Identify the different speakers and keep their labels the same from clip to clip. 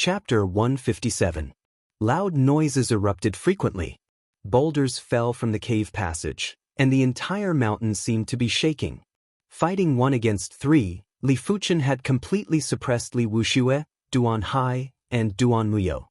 Speaker 1: Chapter 157. Loud noises erupted frequently. Boulders fell from the cave passage, and the entire mountain seemed to be shaking. Fighting 1 against 3, Li Fuchen had completely suppressed Li Wuxia, Duan Hai, and Duan Muyo.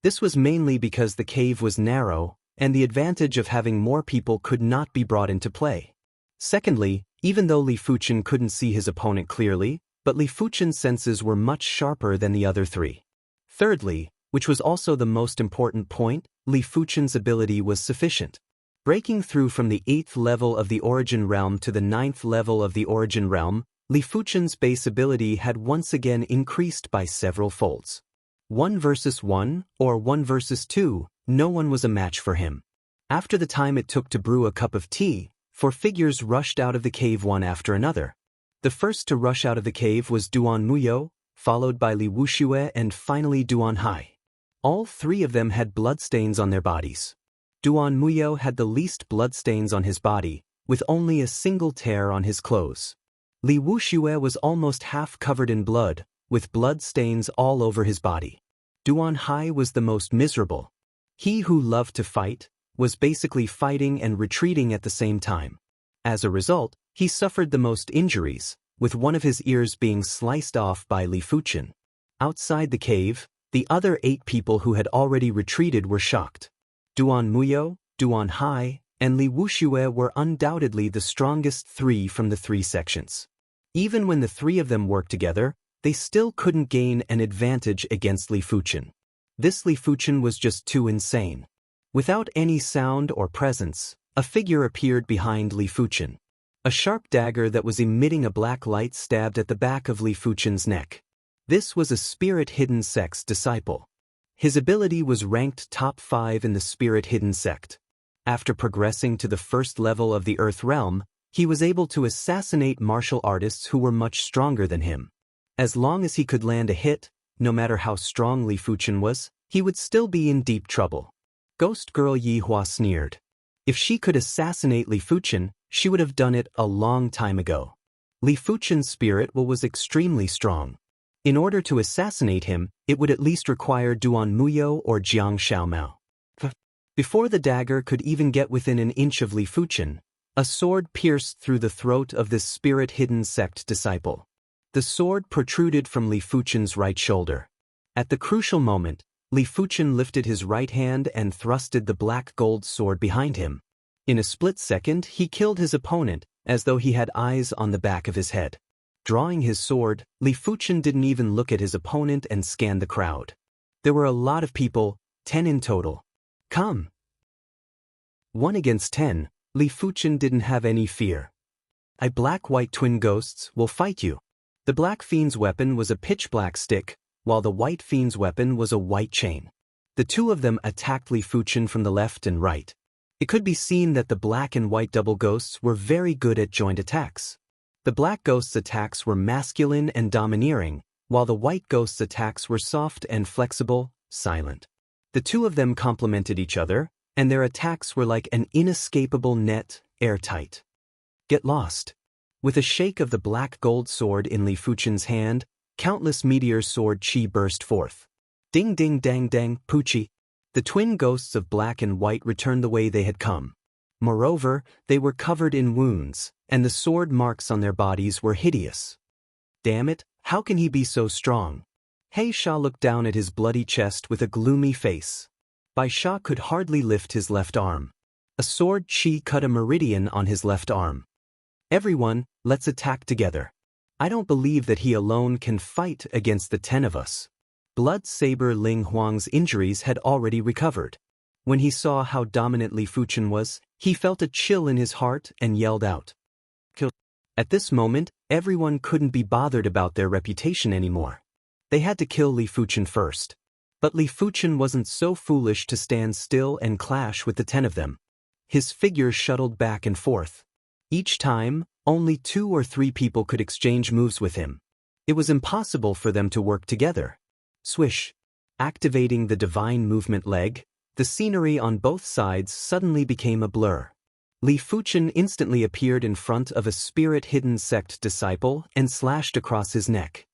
Speaker 1: This was mainly because the cave was narrow, and the advantage of having more people could not be brought into play. Secondly, even though Li Fuchen couldn't see his opponent clearly, but Li Fuchen's senses were much sharper than the other 3. Thirdly, which was also the most important point, Li Fuchen's ability was sufficient. Breaking through from the 8th level of the Origin Realm to the 9th level of the Origin Realm, Li Fuchen's base ability had once again increased by several folds. 1 versus 1, or 1 versus 2, no one was a match for him. After the time it took to brew a cup of tea, 4 figures rushed out of the cave one after another. The first to rush out of the cave was Duan Muyo, followed by Li Wuxia and finally Duan Hai. All 3 of them had bloodstains on their bodies. Duan Muyo had the least bloodstains on his body, with only a single tear on his clothes. Li Wuxia was almost half covered in blood, with blood stains all over his body. Duan Hai was the most miserable. He who loved to fight was basically fighting and retreating at the same time. As a result, he suffered the most injuries, with one of his ears being sliced off by Li Fuchen. Outside the cave, the other 8 people who had already retreated were shocked. Duan Muyo, Duan Hai, and Li Wuxia were undoubtedly the strongest 3 from the 3 sections. Even when the 3 of them worked together, they still couldn't gain an advantage against Li Fuchen. This Li Fuchen was just too insane. Without any sound or presence, a figure appeared behind Li Fuchen. A sharp dagger that was emitting a black light stabbed at the back of Li Fuchen's neck. This was a Spirit Hidden Sect's disciple. His ability was ranked top 5 in the Spirit Hidden Sect. After progressing to the 1st level of the Earth Realm, he was able to assassinate martial artists who were much stronger than him. As long as he could land a hit, no matter how strong Li Fuchen was, he would still be in deep trouble. Ghost Girl Yi Hua sneered. If she could assassinate Li Fuchen, she would have done it a long time ago. Li Fuchen's spirit will was extremely strong. In order to assassinate him, it would at least require Duan Muyo or Jiang Xiaomao. Before the dagger could even get within an inch of Li Fuchen, a sword pierced through the throat of this Spirit Hidden Sect disciple. The sword protruded from Li Fuchen's right shoulder. At the crucial moment, Li Fuchen lifted his right hand and thrusted the black gold sword behind him. In a split second, he killed his opponent, as though he had eyes on the back of his head. Drawing his sword, Li Fuchen didn't even look at his opponent and scanned the crowd. There were a lot of people, 10 in total. Come! 1 against 10, Li Fuchen didn't have any fear. I black-white twin ghosts will fight you. The black fiend's weapon was a pitch-black stick, while the white fiend's weapon was a white chain. The 2 of them attacked Li Fuchen from the left and right. It could be seen that the black and white double ghosts were very good at joint attacks. The black ghost's attacks were masculine and domineering, while the white ghost's attacks were soft and flexible, silent. The 2 of them complemented each other, and their attacks were like an inescapable net, airtight. Get lost. With a shake of the black gold sword in Li Fuchen's hand, countless meteor sword chi burst forth. Ding ding dang dang, poochie. The twin ghosts of black and white returned the way they had come. Moreover, they were covered in wounds, and the sword marks on their bodies were hideous. Damn it, how can he be so strong? He Sha looked down at his bloody chest with a gloomy face. Bai Sha could hardly lift his left arm. A sword chi cut a meridian on his left arm. Everyone, let's attack together. I don't believe that he alone can fight against the 10 of us. Blood Saber Ling Huang's injuries had already recovered. When he saw how dominant Li Fuchen was, he felt a chill in his heart and yelled out. Kill. At this moment, everyone couldn't be bothered about their reputation anymore. They had to kill Li Fuchen first. But Li Fuchen wasn't so foolish to stand still and clash with the 10 of them. His figure shuttled back and forth. Each time, only 2 or 3 people could exchange moves with him. It was impossible for them to work together. Swish. Activating the divine movement leg, the scenery on both sides suddenly became a blur. Li Fuchen instantly appeared in front of a Spirit Hidden Sect disciple and slashed across his neck.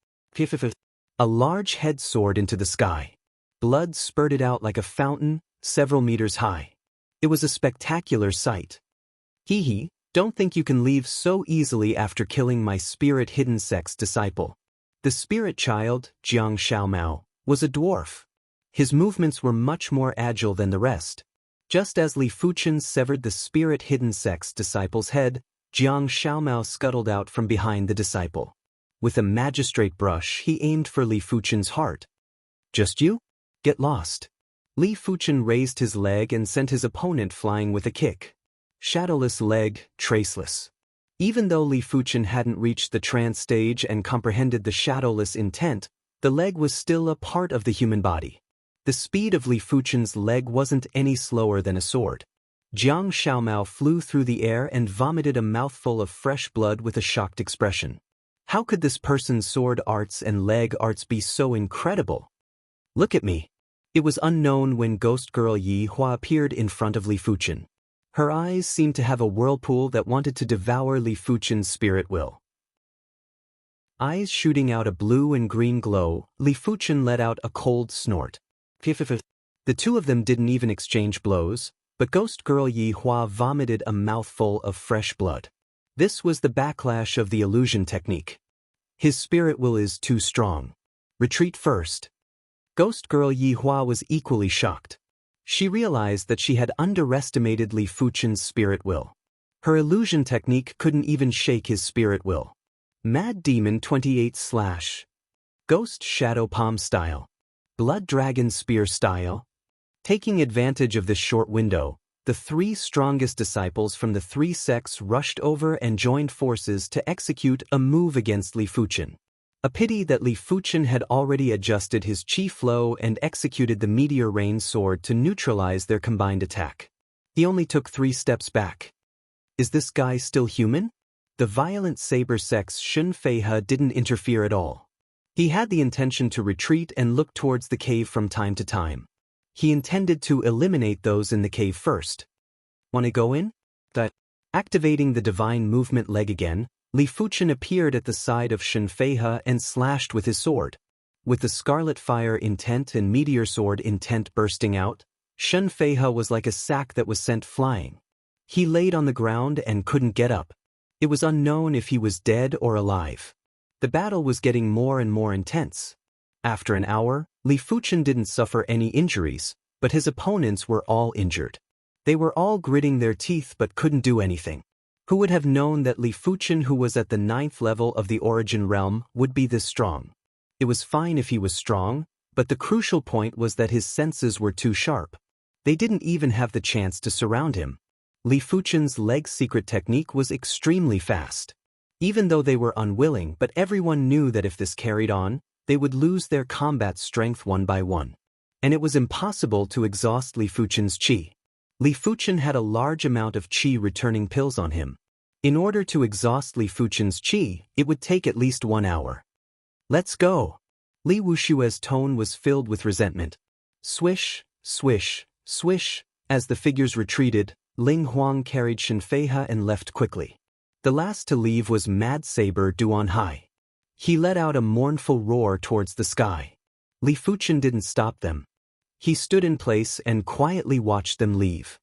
Speaker 1: A large head soared into the sky. Blood spurted out like a fountain, several meters high. It was a spectacular sight. Hee, don't think you can leave so easily after killing my spirit-hidden sect's disciple. The spirit child, Jiang Xiaomao, was a dwarf. His movements were much more agile than the rest. Just as Li Fuchen severed the spirit-hidden sect's disciple's head, Jiang Xiaomao scuttled out from behind the disciple. With a magistrate brush, he aimed for Li Fuchen's heart. Just you? Get lost. Li Fuchen raised his leg and sent his opponent flying with a kick. Shadowless leg, traceless. Even though Li Fuchen hadn't reached the trance stage and comprehended the shadowless intent, the leg was still a part of the human body. The speed of Li Fuchen's leg wasn't any slower than a sword. Jiang Xiaomao flew through the air and vomited a mouthful of fresh blood with a shocked expression. How could this person's sword arts and leg arts be so incredible? Look at me. It was unknown when Ghost Girl Yi Hua appeared in front of Li Fuchen. Her eyes seemed to have a whirlpool that wanted to devour Li Fuchen's spirit will. Eyes shooting out a blue and green glow, Li Fuchen let out a cold snort. The two of them didn't even exchange blows, but Ghost Girl Yi Hua vomited a mouthful of fresh blood. This was the backlash of the illusion technique. His spirit will is too strong. Retreat first. Ghost Girl Yi Hua was equally shocked. She realized that she had underestimated Li Fuchen's spirit will. Her illusion technique couldn't even shake his spirit will. Mad Demon 28/ Ghost Shadow Palm style. Blood Dragon Spear style. Taking advantage of this short window, the three strongest disciples from the three sects rushed over and joined forces to execute a move against Li Fuchen. A pity that Li Fuchen had already adjusted his chi flow and executed the Meteor Rain sword to neutralize their combined attack. He only took 3 steps back. Is this guy still human? The violent saber sect's Xianxia didn't interfere at all. He had the intention to retreat and look towards the cave from time to time. He intended to eliminate those in the cave first. Wanna go in? Activating the divine movement leg again, Li Fuchen appeared at the side of Xianxia and slashed with his sword. With the Scarlet Fire intent and Meteor Sword intent bursting out, Xianxia was like a sack that was sent flying. He laid on the ground and couldn't get up. It was unknown if he was dead or alive. The battle was getting more and more intense. After an hour, Li Fuchen didn't suffer any injuries, but his opponents were all injured. They were all gritting their teeth but couldn't do anything. Who would have known that Li Fuchen, who was at the 9th level of the Origin Realm, would be this strong? It was fine if he was strong, but the crucial point was that his senses were too sharp. They didn't even have the chance to surround him. Li Fuchen's leg secret technique was extremely fast. Even though they were unwilling, but everyone knew that if this carried on, they would lose their combat strength one by one. And it was impossible to exhaust Li Fuchen's chi. Li Fuchen had a large amount of chi returning pills on him. In order to exhaust Li Fuchen's chi, it would take at least 1 hour. Let's go. Li Wushue's tone was filled with resentment. Swish, swish, swish. As the figures retreated, Ling Huang carried Xianxia and left quickly. The last to leave was Mad Saber Duan Hai. He let out a mournful roar towards the sky. Li Fuchen didn't stop them. He stood in place and quietly watched them leave.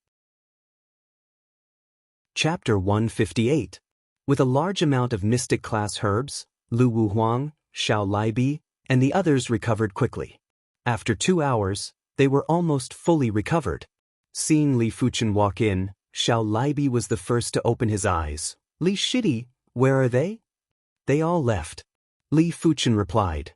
Speaker 1: Chapter 158. With a large amount of mystic-class herbs, Lu Wuhuang, Xiao Laibi, and the others recovered quickly. After 2 hours, they were almost fully recovered. Seeing Li Fuchen walk in, Xiao Laibi was the first to open his eyes. Li Shidi, where are they? They all left. Li Fuchen replied.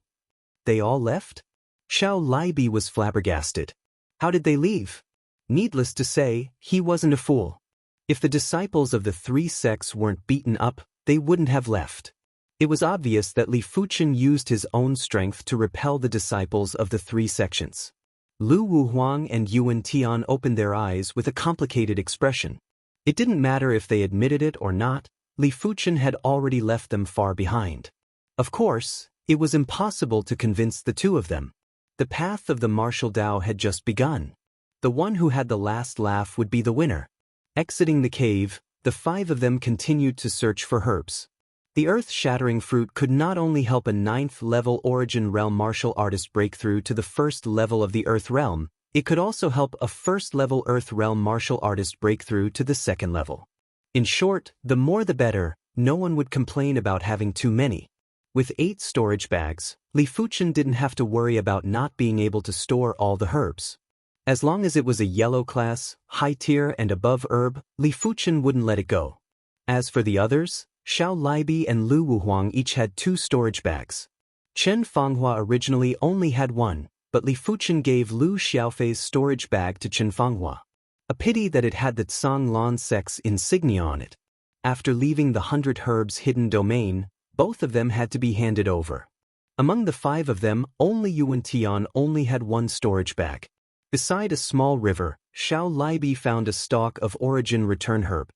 Speaker 1: They all left? Xiao Laibi was flabbergasted. How did they leave? Needless to say, he wasn't a fool. If the disciples of the 3 sects weren't beaten up, they wouldn't have left. It was obvious that Li Fuchen used his own strength to repel the disciples of the 3 sections. Lu Wuhuang and Yuan Tian opened their eyes with a complicated expression. It didn't matter if they admitted it or not, Li Fuchen had already left them far behind. Of course, it was impossible to convince the two of them. The path of the martial Dao had just begun. The one who had the last laugh would be the winner. Exiting the cave, the 5 of them continued to search for herbs. The earth-shattering fruit could not only help a 9th-level Origin Realm martial artist break through to the 1st level of the Earth Realm, it could also help a 1st-level Earth Realm martial artist break through to the 2nd level. In short, the more the better, no one would complain about having too many. With 8 storage bags, Li Fuchen didn't have to worry about not being able to store all the herbs. As long as it was a yellow class, high tier and above herb, Li Fuchen wouldn't let it go. As for the others, Xiao Libi and Lu Wuhuang each had 2 storage bags. Chen Fanghua originally only had 1, but Li Fuchen gave Lu Xiaofei's storage bag to Chen Fanghua. A pity that it had the Tsang Lan sects insignia on it. After leaving the 100 Herbs hidden domain, both of them had to be handed over. Among the 5 of them, only Yuan Tian only had 1 storage bag. Beside a small river, Xiao Libi found a stalk of Origin Return Herb.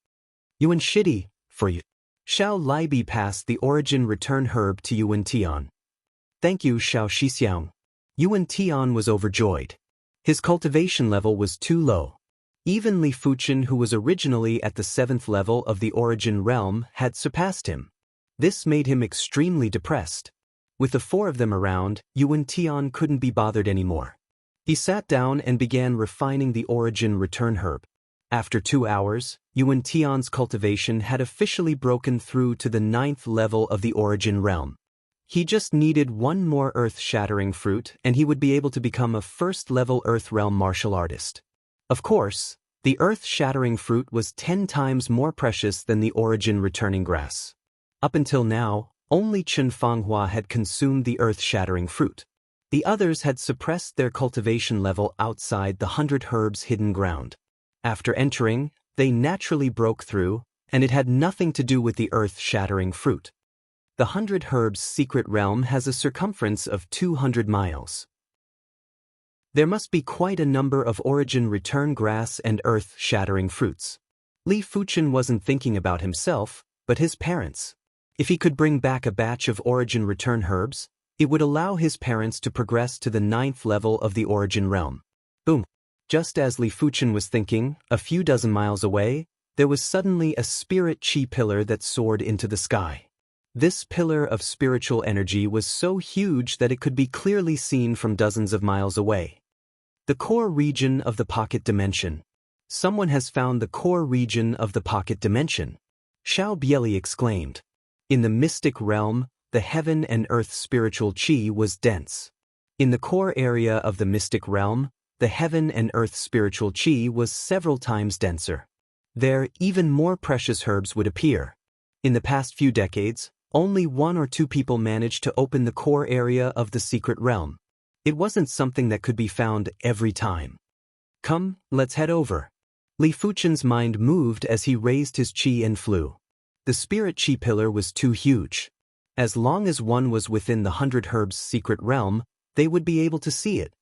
Speaker 1: Yuan Shidi, for you. Xiao Libi passed the Origin Return Herb to Yuan Tian. Thank you, Xiao Shixiang. Yuan Tian was overjoyed. His cultivation level was too low. Even Li Fuchen, who was originally at the 7th level of the Origin Realm, had surpassed him. This made him extremely depressed. With the 4 of them around, Yuan Tian couldn't be bothered anymore. He sat down and began refining the Origin Return Herb. After 2 hours, Yuan Tian's cultivation had officially broken through to the 9th level of the Origin Realm. He just needed 1 more earth-shattering fruit and he would be able to become a 1st-level Earth Realm martial artist. Of course, the earth-shattering fruit was 10 times more precious than the Origin Returning Grass. Up until now, only Chen Fanghua had consumed the earth-shattering fruit. The others had suppressed their cultivation level outside the 100 Herbs hidden ground. After entering, they naturally broke through, and it had nothing to do with the earth-shattering fruit. The 100 Herbs secret realm has a circumference of 200 miles. There must be quite a number of Origin Return Grass and earth-shattering fruits. Li Fuchen wasn't thinking about himself, but his parents. If he could bring back a batch of Origin Return Herbs, it would allow his parents to progress to the 9th level of the Origin Realm. Boom! Just as Li Fuchen was thinking, a few dozen miles away, there was suddenly a spirit chi pillar that soared into the sky. This pillar of spiritual energy was so huge that it could be clearly seen from dozens of miles away. The core region of the pocket dimension. Someone has found the core region of the pocket dimension. Xiao Bieli exclaimed. In the mystic realm, the heaven and earth spiritual chi was dense. In the core area of the mystic realm, the heaven and earth spiritual chi was several times denser. There, even more precious herbs would appear. In the past few decades, only 1 or 2 people managed to open the core area of the secret realm. It wasn't something that could be found every time. Come, let's head over. Li Fuchen's mind moved as he raised his chi and flew. The spirit chi pillar was too huge. As long as one was within the 100 Herbs secret realm, they would be able to see it.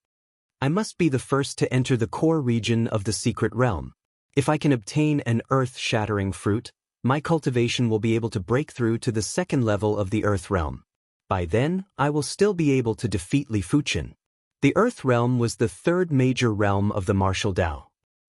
Speaker 1: I must be the first to enter the core region of the secret realm. If I can obtain an earth-shattering fruit, my cultivation will be able to break through to the 2nd level of the Earth Realm. By then, I will still be able to defeat Li Fuchen. The Earth Realm was the 3rd major realm of the martial Dao.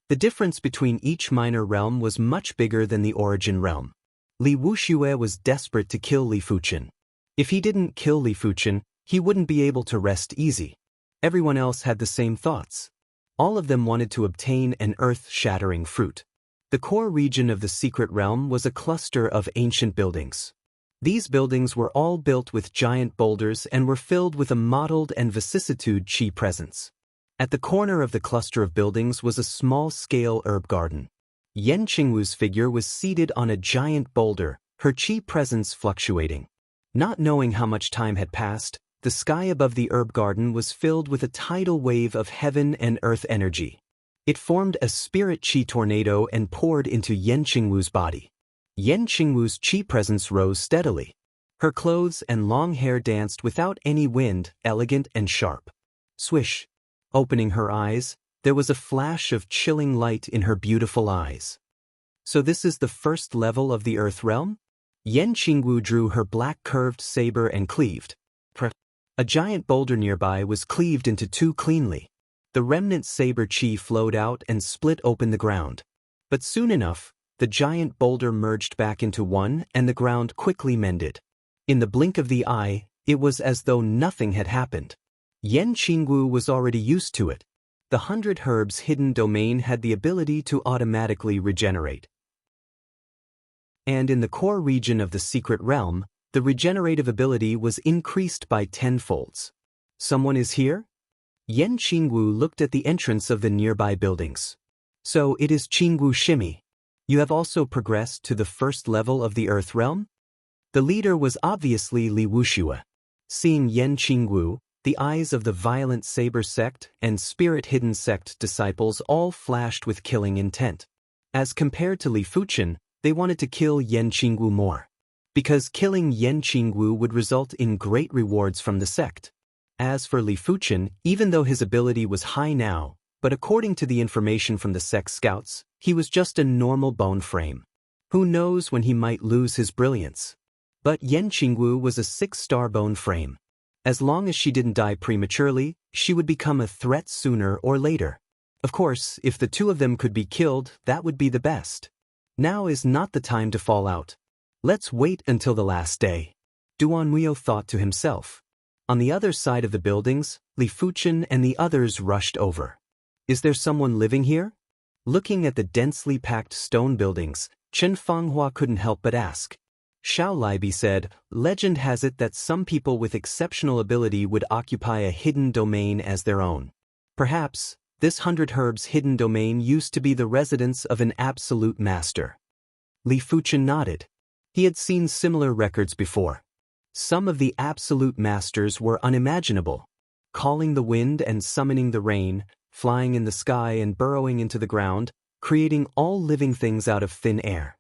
Speaker 1: The difference between each minor realm was much bigger than the Origin Realm. Li Wuxia was desperate to kill Li Fuchen. If he didn't kill Li Fuchen, he wouldn't be able to rest easy. Everyone else had the same thoughts. All of them wanted to obtain an earth-shattering fruit. The core region of the secret realm was a cluster of ancient buildings. These buildings were all built with giant boulders and were filled with a mottled and vicissitude chi presence. At the corner of the cluster of buildings was a small-scale herb garden. Yan Qingwu's figure was seated on a giant boulder, her chi presence fluctuating. Not knowing how much time had passed, the sky above the herb garden was filled with a tidal wave of heaven and earth energy. It formed a spirit chi tornado and poured into Yan Qingwu's body. Yan Qingwu's chi presence rose steadily. Her clothes and long hair danced without any wind, elegant and sharp. Swish. Opening her eyes, there was a flash of chilling light in her beautiful eyes. So this is the 1st level of the Earth Realm? Yan Qingwu drew her black curved saber and cleaved. A giant boulder nearby was cleaved into 2 cleanly. The remnant saber chi flowed out and split open the ground. But soon enough, the giant boulder merged back into one and the ground quickly mended. In the blink of the eye, it was as though nothing had happened. Yan Qingwu was already used to it. The 100 Herbs hidden domain had the ability to automatically regenerate. And in the core region of the secret realm, the regenerative ability was increased by 10-folds. Someone is here? Yan Qingwu looked at the entrance of the nearby buildings. So it is Qingwu Shimi. You have also progressed to the first level of the Earth realm? The leader was obviously Li Wuxia. Seeing Yan Qingwu, the eyes of the Violent Saber sect and Spirit Hidden sect disciples all flashed with killing intent. As compared to Li Fuchen, they wanted to kill Yan Qingwu more. Because killing Yan Qingwu would result in great rewards from the sect. As for Li Fuchen, even though his ability was high now, but according to the information from the sect scouts, he was just a normal bone frame. Who knows when he might lose his brilliance? But Yan Qingwu was a 6-star bone frame. As long as she didn't die prematurely, she would become a threat sooner or later. Of course, if the two of them could be killed, that would be the best. Now is not the time to fall out. Let's wait until the last day. Duanmuo thought to himself. On the other side of the buildings, Li Fuchen and the others rushed over. Is there someone living here? Looking at the densely packed stone buildings, Chen Fanghua couldn't help but ask. Xiao Libi said, legend has it that some people with exceptional ability would occupy a hidden domain as their own. Perhaps, this 100 Herbs hidden domain used to be the residence of an absolute master. Li Fuchen nodded. He had seen similar records before. Some of the absolute masters were unimaginable. Calling the wind and summoning the rain, flying in the sky and burrowing into the ground, creating all living things out of thin air.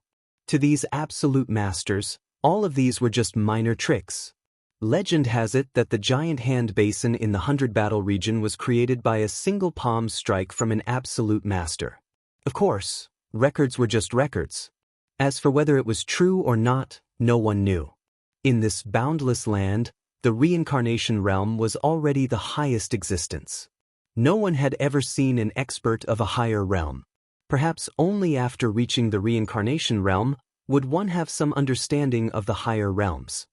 Speaker 1: To these absolute masters, all of these were just minor tricks. Legend has it that the giant hand basin in the 100 Battle region was created by a single palm strike from an absolute master. Of course, records were just records. As for whether it was true or not, no one knew. In this boundless land, the reincarnation realm was already the highest existence. No one had ever seen an expert of a higher realm. Perhaps only after reaching the reincarnation realm would one have some understanding of the higher realms.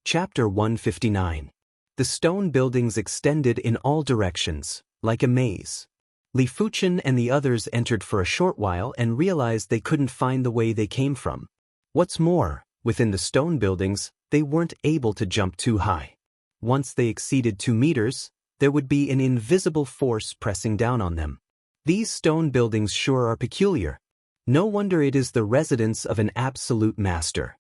Speaker 1: Chapter 159. The stone buildings extended in all directions, like a maze. Li Fuchen and the others entered for a short while and realized they couldn't find the way they came from. What's more, within the stone buildings, they weren't able to jump too high. Once they exceeded 2 meters, there would be an invisible force pressing down on them. These stone buildings sure are peculiar. No wonder it is the residence of an absolute master.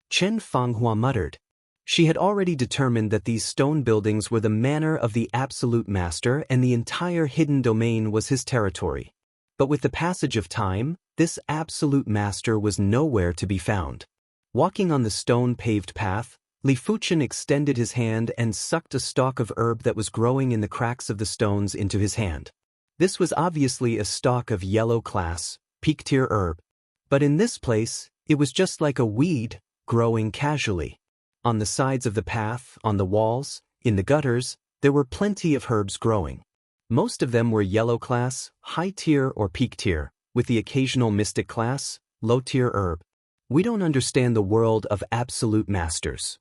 Speaker 1: Chen Fanghua muttered. She had already determined that these stone buildings were the manor of the absolute master and the entire hidden domain was his territory. But with the passage of time, this absolute master was nowhere to be found. Walking on the stone-paved path, Li Fuchen extended his hand and sucked a stalk of herb that was growing in the cracks of the stones into his hand. This was obviously a stalk of yellow class, peak-tier herb. But in this place, it was just like a weed, growing casually. On the sides of the path, on the walls, in the gutters, there were plenty of herbs growing. Most of them were yellow class, high tier or peak tier, with the occasional mystic class, low tier herb. We don't understand the world of absolute masters.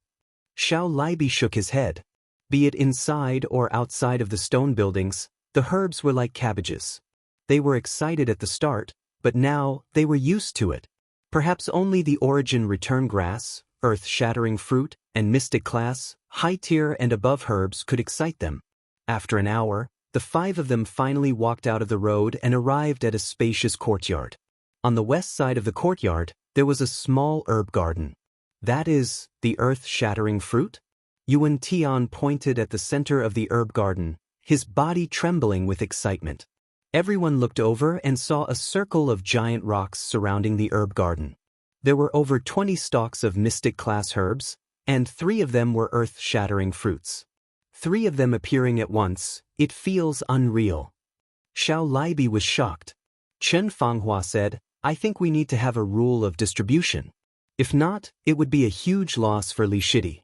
Speaker 1: Xiao Libi shook his head. Be it inside or outside of the stone buildings, the herbs were like cabbages. They were excited at the start, but now they were used to it. Perhaps only the origin return grass, earth-shattering fruit, and mystic class, high-tier and above herbs could excite them. After an hour, the 5 of them finally walked out of the road and arrived at a spacious courtyard. On the west side of the courtyard, there was a small herb garden. That is, the earth-shattering fruit? Yuan Tian pointed at the center of the herb garden, his body trembling with excitement. Everyone looked over and saw a circle of giant rocks surrounding the herb garden. There were over 20 stalks of mystic class herbs, and 3 of them were earth-shattering fruits. 3 of them appearing at once, it feels unreal. Xiao Libi was shocked. Chen Fanghua said, I think we need to have a rule of distribution. If not, it would be a huge loss for Li Shidi.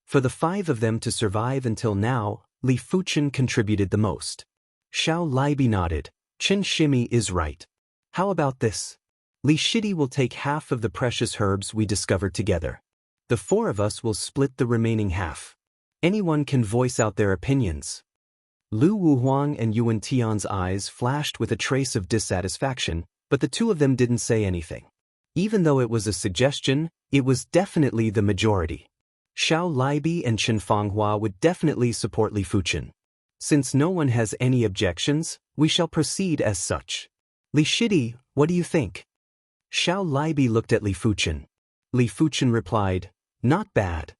Speaker 1: For the 5 of them to survive until now, Li Fuchen contributed the most. Xiao Libi nodded. Chen Shimi is right. How about this? Li Shidi will take half of the precious herbs we discovered together. The four of us will split the remaining half. Anyone can voice out their opinions. Lu Wuhuang and Yuan Tian's eyes flashed with a trace of dissatisfaction, but the two of them didn't say anything. Even though it was a suggestion, it was definitely the majority. Xiao Libi and Chen Fanghua would definitely support Li Fuchen. Since no one has any objections, we shall proceed as such. Li Shidi, what do you think? Xiao Libi looked at Li Fuchen. Li Fuchen replied, not bad.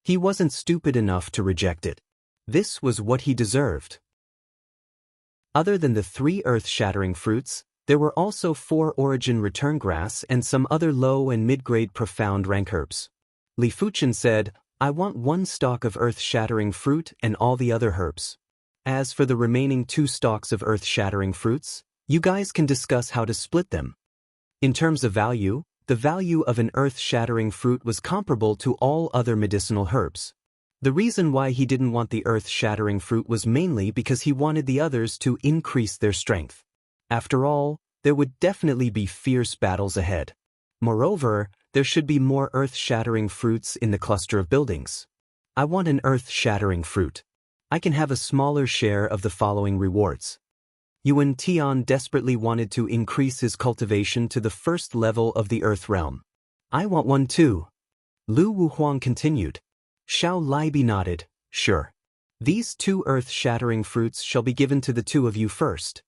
Speaker 1: He wasn't stupid enough to reject it. This was what he deserved. Other than the 3 earth-shattering fruits, there were also 4 origin return grass and some other low and mid-grade profound rank herbs. Li Fuchen said, I want 1 stalk of earth-shattering fruit and all the other herbs. As for the remaining 2 stalks of earth-shattering fruits, you guys can discuss how to split them. In terms of value, the value of an earth-shattering fruit was comparable to all other medicinal herbs. The reason why he didn't want the earth-shattering fruit was mainly because he wanted the others to increase their strength. After all, there would definitely be fierce battles ahead. Moreover, there should be more earth-shattering fruits in the cluster of buildings. I want an earth-shattering fruit. I can have a smaller share of the following rewards. Yuan Tian desperately wanted to increase his cultivation to the 1st level of the Earth realm. I want one too. Lu Wuhuang continued. Xiao Libi nodded, sure. These 2 earth-shattering fruits shall be given to the 2 of you first.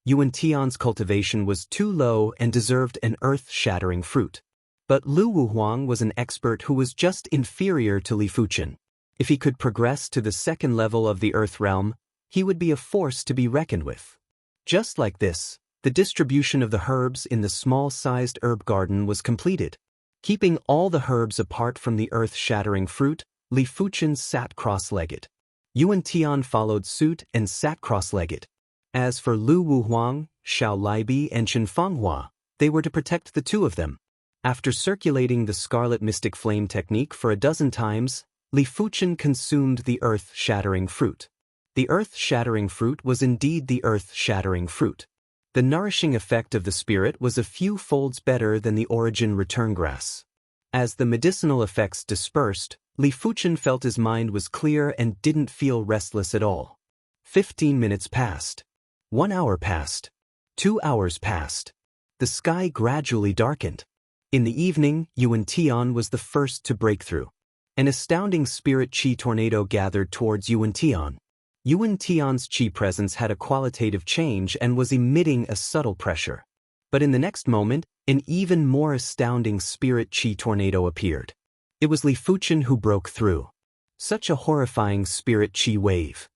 Speaker 1: Yuan Tian's cultivation was too low and deserved an earth-shattering fruit. But Lu Wuhuang was an expert who was just inferior to Li Fuchen. If he could progress to the 2nd level of the Earth realm, he would be a force to be reckoned with. Just like this, the distribution of the herbs in the small-sized herb garden was completed. Keeping all the herbs apart from the earth-shattering fruit, Li Fuchen sat cross-legged. Yuan Tian followed suit and sat cross-legged. As for Lu Wuhuang, Xiao Libi and Chen Fanghua, they were to protect the 2 of them. After circulating the Scarlet Mystic Flame technique for a dozen times, Li Fuchen consumed the earth-shattering fruit. The earth-shattering fruit was indeed the earth-shattering fruit. The nourishing effect of the spirit was a few folds better than the origin return grass. As the medicinal effects dispersed, Li Fuchen felt his mind was clear and didn't feel restless at all. 15 minutes passed. 1 hour passed. 2 hours passed. The sky gradually darkened. In the evening, Yuan Tian was the first to break through. An astounding spirit chi tornado gathered towards Yuan Tian. Yuan Tian's chi presence had a qualitative change and was emitting a subtle pressure. But in the next moment, an even more astounding spirit chi tornado appeared. It was Li Fuchen who broke through. Such a horrifying spirit chi wave.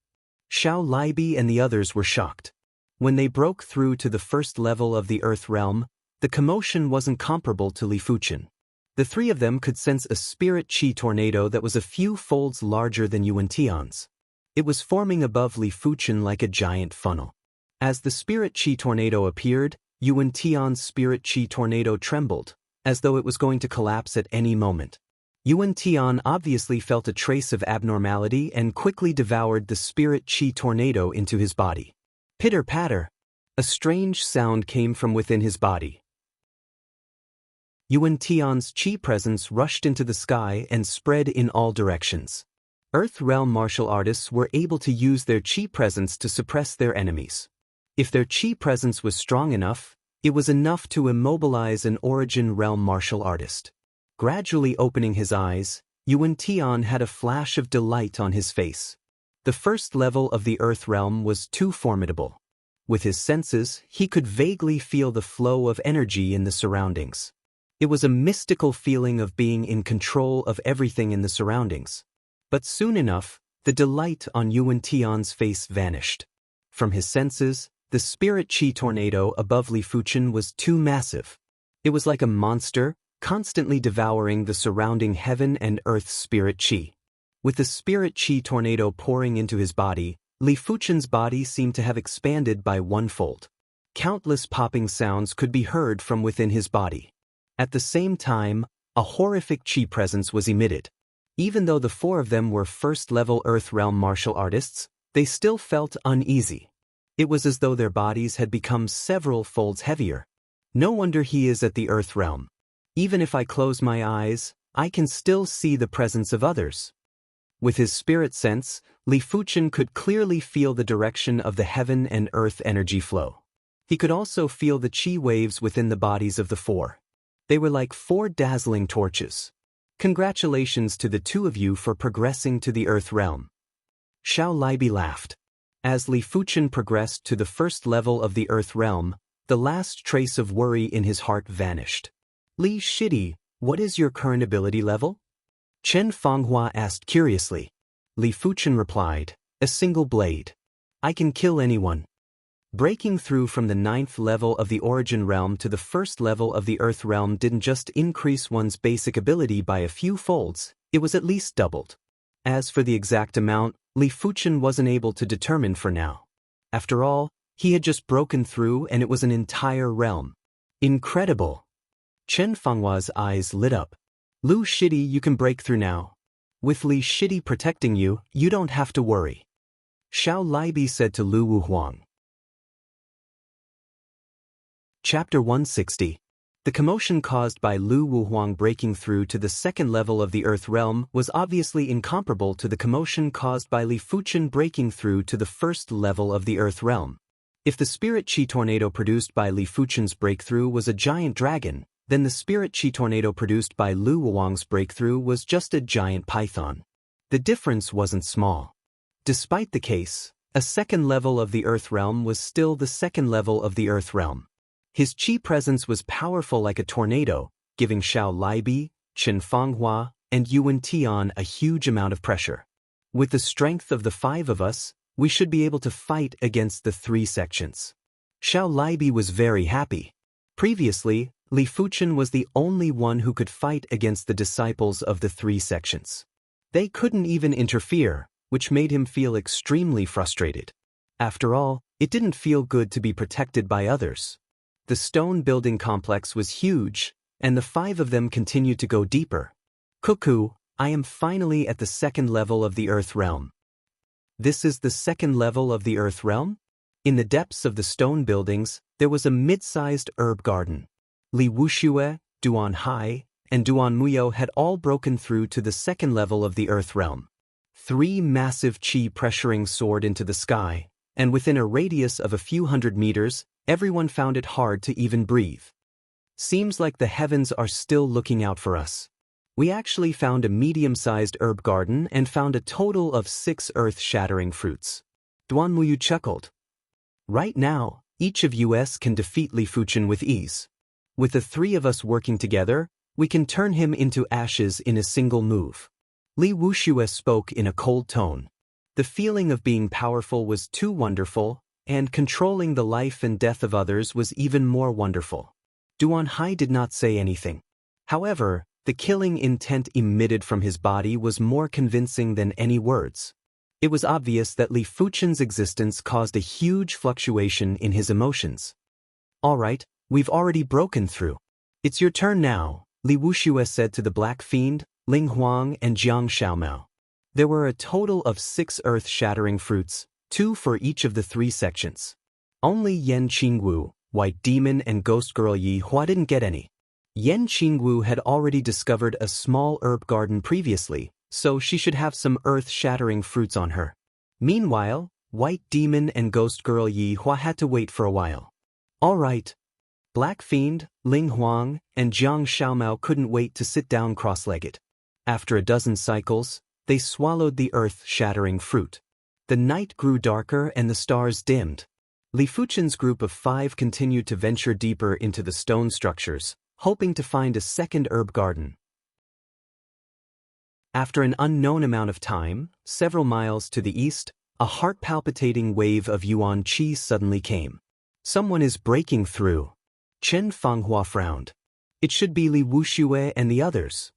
Speaker 1: Xiao Libi and the others were shocked. When they broke through to the 1st level of the Earth realm, the commotion wasn't comparable to Li Fuchen. The 3 of them could sense a spirit chi tornado that was a few folds larger than Yuan Tian's. It was forming above Li Fuchen like a giant funnel. As the spirit chi tornado appeared, Yuan Tian's spirit chi tornado trembled, as though it was going to collapse at any moment. Yuan Tian obviously felt a trace of abnormality and quickly devoured the spirit chi tornado into his body. Pitter-patter. A strange sound came from within his body. Yuan Tian's chi presence rushed into the sky and spread in all directions. Earth realm martial artists were able to use their chi presence to suppress their enemies. If their chi presence was strong enough, it was enough to immobilize an origin realm martial artist. Gradually opening his eyes, Yuan Tian had a flash of delight on his face. The 1st level of the Earth realm was too formidable. With his senses, he could vaguely feel the flow of energy in the surroundings. It was a mystical feeling of being in control of everything in the surroundings. But soon enough, the delight on Yuan Tian's face vanished. From his senses, the spirit chi tornado above Li Fuchen was too massive. It was like a monster, constantly devouring the surrounding heaven and earth spirit chi. With the spirit chi tornado pouring into his body, Li Fuchen's body seemed to have expanded by 1-fold. Countless popping sounds could be heard from within his body. At the same time, a horrific chi presence was emitted. Even though the 4 of them were 1st-level Earth realm martial artists, they still felt uneasy. It was as though their bodies had become several folds heavier. No wonder he is at the Earth realm. Even if I close my eyes, I can still see the presence of others. With his spirit sense, Li Fuchen could clearly feel the direction of the heaven and earth energy flow. He could also feel the chi waves within the bodies of the four. They were like 4 dazzling torches. Congratulations to the 2 of you for progressing to the Earth realm. Xiao Libi laughed. As Li Fuchen progressed to the first level of the Earth realm, the last trace of worry in his heart vanished. Li Shidi, what is your current ability level? Chen Fenghua asked curiously. Li Fuchen replied, a single blade. I can kill anyone. Breaking through from the 9th level of the Origin realm to the first level of the Earth realm didn't just increase one's basic ability by a few folds, it was at least doubled. As for the exact amount, Li Fuchen wasn't able to determine for now. After all, he had just broken through and it was an entire realm. Incredible! Chen Fenghua's eyes lit up. Lu Shidi, you can break through now. With Li Shidi protecting you, you don't have to worry. Xiao Libi said to Lu Wuhuang. Chapter 160. The commotion caused by Lu Wuhuang breaking through to the second level of the Earth realm was obviously incomparable to the commotion caused by Li Fuchen breaking through to the first level of the Earth realm. If the spirit chi tornado produced by Li Fuchen's breakthrough was a giant dragon, then the spirit chi tornado produced by Lu Wuhuang's breakthrough was just a giant python. The difference wasn't small. Despite the case, a second level of the Earth realm was still the second level of the Earth realm. His chi presence was powerful like a tornado, giving Xiao Libi, Chen Fenghua, and Yuan Tian a huge amount of pressure. With the strength of the 5 of us, we should be able to fight against the 3 sections. Xiao Libi was very happy. Previously, Li Fuchen was the only one who could fight against the disciples of the 3 sections. They couldn't even interfere, which made him feel extremely frustrated. After all, it didn't feel good to be protected by others. The stone building complex was huge, and the 5 of them continued to go deeper. Cuckoo, I am finally at the second level of the Earth realm. This is the second level of the Earth realm? In the depths of the stone buildings, there was a mid-sized herb garden. Li Wuxia, Duan Hai, and Duan Muyo had all broken through to the second level of the Earth realm. 3 massive chi pressuring soared into the sky, and within a radius of a few hundred meters, everyone found it hard to even breathe. Seems like the heavens are still looking out for us. We actually found a medium-sized herb garden and found a total of 6 earth-shattering fruits. Duan Muyu chuckled. Right now, each of us can defeat Li Fuchen with ease. With the 3 of us working together, we can turn him into ashes in a single move. Li Wuxia spoke in a cold tone. The feeling of being powerful was too wonderful, and controlling the life and death of others was even more wonderful. Duan Hai did not say anything. However, the killing intent emitted from his body was more convincing than any words. It was obvious that Li Fuchen's existence caused a huge fluctuation in his emotions. All right, we've already broken through. It's your turn now, Li Wuxia said to the Black Fiend, Ling Huang and Jiang Xiaomao. There were a total of 6 earth-shattering fruits, 2 for each of the 3 sections. Only Yan Qingwu, White Demon and Ghost Girl Yi Hua didn't get any. Yan Qingwu had already discovered a small herb garden previously, so she should have some earth-shattering fruits on her. Meanwhile, White Demon and Ghost Girl Yi Hua had to wait for a while. All right. Black Fiend, Ling Huang, and Jiang Xiaomao couldn't wait to sit down cross-legged. After a dozen cycles, they swallowed the earth-shattering fruit. The night grew darker and the stars dimmed. Li Fuchen's group of 5 continued to venture deeper into the stone structures, hoping to find a second herb garden. After an unknown amount of time, several miles to the east, a heart-palpitating wave of yuan qi suddenly came. Someone is breaking through. Chen Fenghua frowned. It should be Li Wuxia and the others.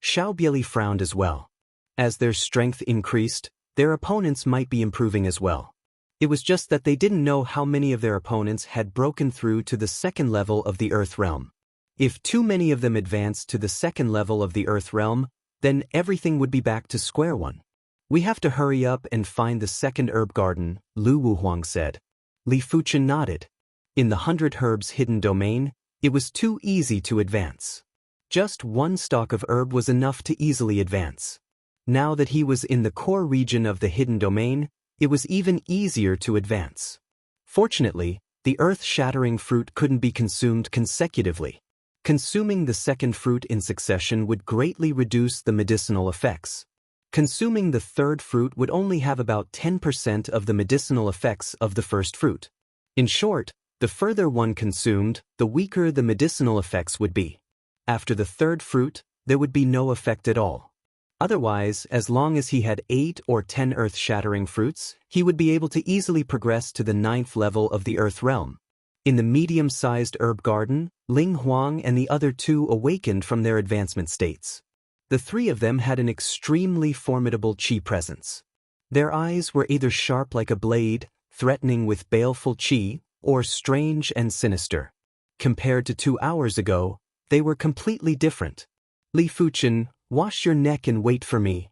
Speaker 1: Xiao Bieli frowned as well. As their strength increased, their opponents might be improving as well. It was just that they didn't know how many of their opponents had broken through to the second level of the Earth realm. If too many of them advanced to the second level of the Earth realm, then everything would be back to square one. We have to hurry up and find the second herb garden, Lu Wuhuang said. Li Fuchen nodded. In the 100 Herbs hidden domain, It was too easy to advance. Just one stalk of herb was enough to easily advance. Now that he was in the core region of the hidden domain, it was even easier to advance. Fortunately, the earth-shattering fruit couldn't be consumed consecutively. Consuming the second fruit in succession would greatly reduce the medicinal effects. Consuming the third fruit would only have about 10% of the medicinal effects of the first fruit. In short, the further one consumed, the weaker the medicinal effects would be. After the third fruit, there would be no effect at all. Otherwise, as long as he had 8 or 10 earth-shattering fruits, he would be able to easily progress to the 9th level of the Earth realm. In the medium-sized herb garden, Ling Huang and the other two awakened from their advancement states. The three of them had an extremely formidable qi presence. Their eyes were either sharp like a blade, threatening with baleful qi, or strange and sinister. Compared to 2 hours ago, they were completely different. Li Fuchen, wash your neck and wait for me.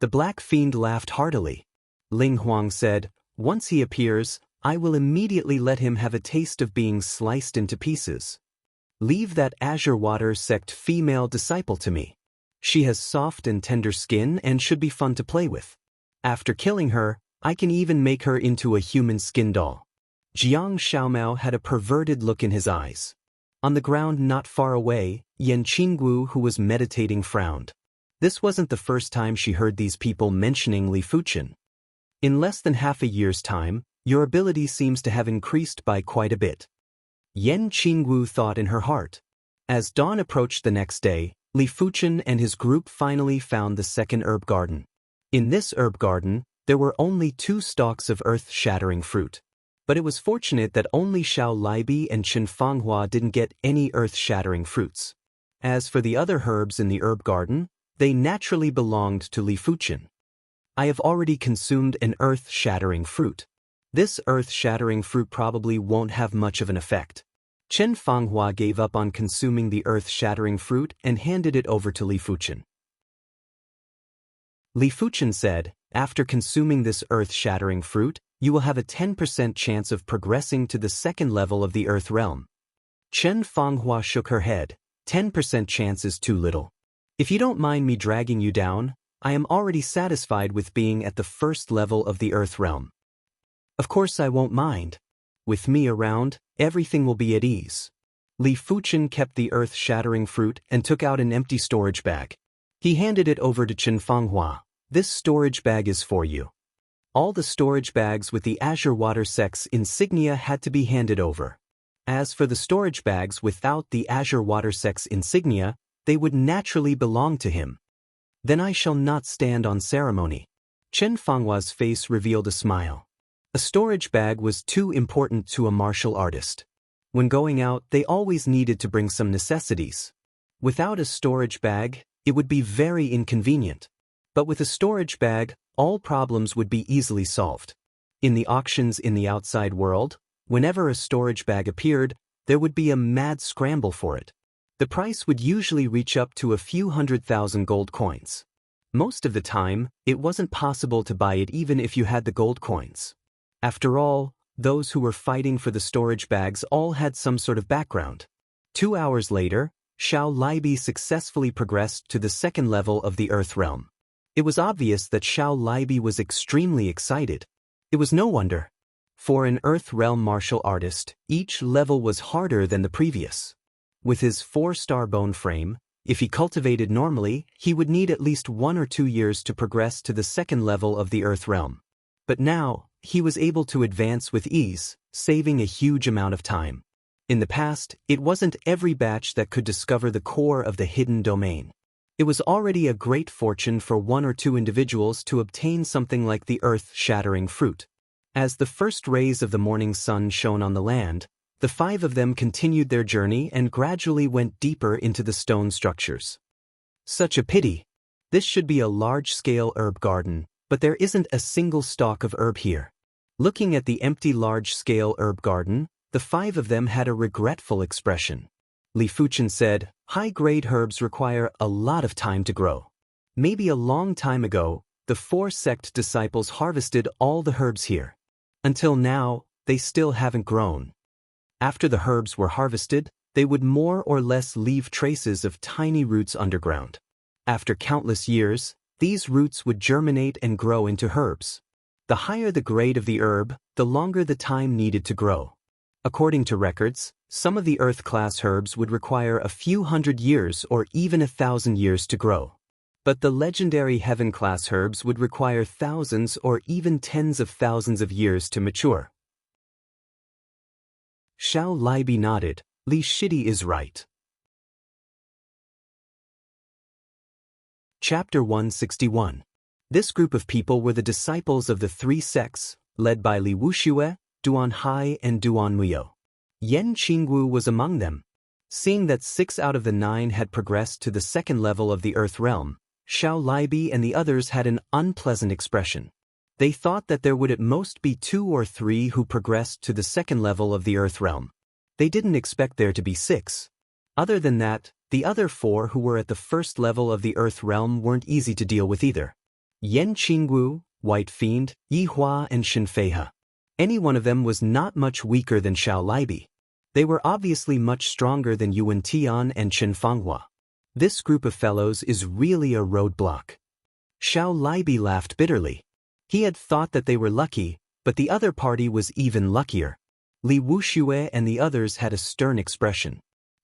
Speaker 1: The black fiend laughed heartily. Ling Huang said, once he appears, I will immediately let him have a taste of being sliced into pieces. Leave that Azure Water sect female disciple to me. She has soft and tender skin and should be fun to play with. After killing her, I can even make her into a human skin doll. Jiang Xiaomao had a perverted look in his eyes. On the ground not far away, Yan Qinggu, who was meditating, frowned. This wasn't the first time she heard these people mentioning Li Fuchen. In less than half a year's time, your ability seems to have increased by quite a bit. Yan Qinggu thought in her heart. As dawn approached the next day, Li Fuchen and his group finally found the second herb garden. In this herb garden, there were only 2 stalks of earth-shattering fruit. But it was fortunate that only Xiao Libi and Qin Fanghua didn't get any earth-shattering fruits. As for the other herbs in the herb garden, they naturally belonged to Li Fuchen. I have already consumed an earth-shattering fruit. This earth-shattering fruit probably won't have much of an effect. Qin Fanghua gave up on consuming the earth-shattering fruit and handed it over to Li Fuchen. Li Fuchen said, after consuming this earth-shattering fruit, you will have a 10% chance of progressing to the 2nd level of the Earth realm. Qin Fanghua shook her head. 10% chance is too little. If you don't mind me dragging you down, I am already satisfied with being at the 1st level of the Earth realm. Of course I won't mind. With me around, everything will be at ease. Li Fuchen kept the earth-shattering fruit and took out an empty storage bag. He handed it over to Qin Fanghua. This storage bag is for you. All the storage bags with the Azure Water sect's insignia had to be handed over. As for the storage bags without the Azure Water sect's insignia, they would naturally belong to him. Then I shall not stand on ceremony. Qin Fanghua's face revealed a smile. A storage bag was too important to a martial artist. When going out, they always needed to bring some necessities. Without a storage bag, it would be very inconvenient. But with a storage bag, all problems would be easily solved. In the auctions in the outside world, whenever a storage bag appeared, there would be a mad scramble for it. The price would usually reach up to a few 100,000 gold coins. Most of the time, it wasn't possible to buy it even if you had the gold coins. After all, those who were fighting for the storage bags all had some sort of background. 2 hours later, Xiao Libi successfully progressed to the 2nd level of the Earth realm. It was obvious that Xiao Libi was extremely excited. It was no wonder. For an Earth realm martial artist, each level was harder than the previous. With his 4-star bone frame, if he cultivated normally, he would need at least 1 or 2 years to progress to the 2nd level of the Earth realm. But now, he was able to advance with ease, saving a huge amount of time. In the past, it wasn't every batch that could discover the core of the hidden domain. It was already a great fortune for 1 or 2 individuals to obtain something like the earth-shattering fruit. As the first rays of the morning sun shone on the land, the 5 of them continued their journey and gradually went deeper into the stone structures. Such a pity. This should be a large-scale herb garden, but there isn't a single stalk of herb here. Looking at the empty large-scale herb garden, the 5 of them had a regretful expression. Li Fuchen said, high-grade herbs require a lot of time to grow. Maybe a long time ago, the 4 sect disciples harvested all the herbs here. Until now, they still haven't grown. After the herbs were harvested, they would more or less leave traces of tiny roots underground. After countless years, these roots would germinate and grow into herbs. The higher the grade of the herb, the longer the time needed to grow. According to records, some of the Earth-class herbs would require a few hundred years or even 1,000 years to grow. But the legendary Heaven-class herbs would require thousands or even tens of thousands of years to mature. Xiao Libi nodded. Li Shidi is right. Chapter 161. This group of people were the disciples of the three sects, led by Li Wuxia, Duan Hai and Duan Muyo. Yan Qingwu was among them. Seeing that 6 out of the 9 had progressed to the second level of the Earth realm, Xiao Libi and the others had an unpleasant expression. They thought that there would at most be 2 or 3 who progressed to the second level of the Earth realm. They didn't expect there to be 6. Other than that, the other 4 who were at the first level of the Earth realm weren't easy to deal with either. Yan Qingwu, White Fiend, Yi Hua and Xin Feihe. Any one of them was not much weaker than Xiao Libi. They were obviously much stronger than Yuan Tian and Chen Fanghua. This group of fellows is really a roadblock. Xiao Libi laughed bitterly. He had thought that they were lucky, but the other party was even luckier. Li Wuxia and the others had a stern expression.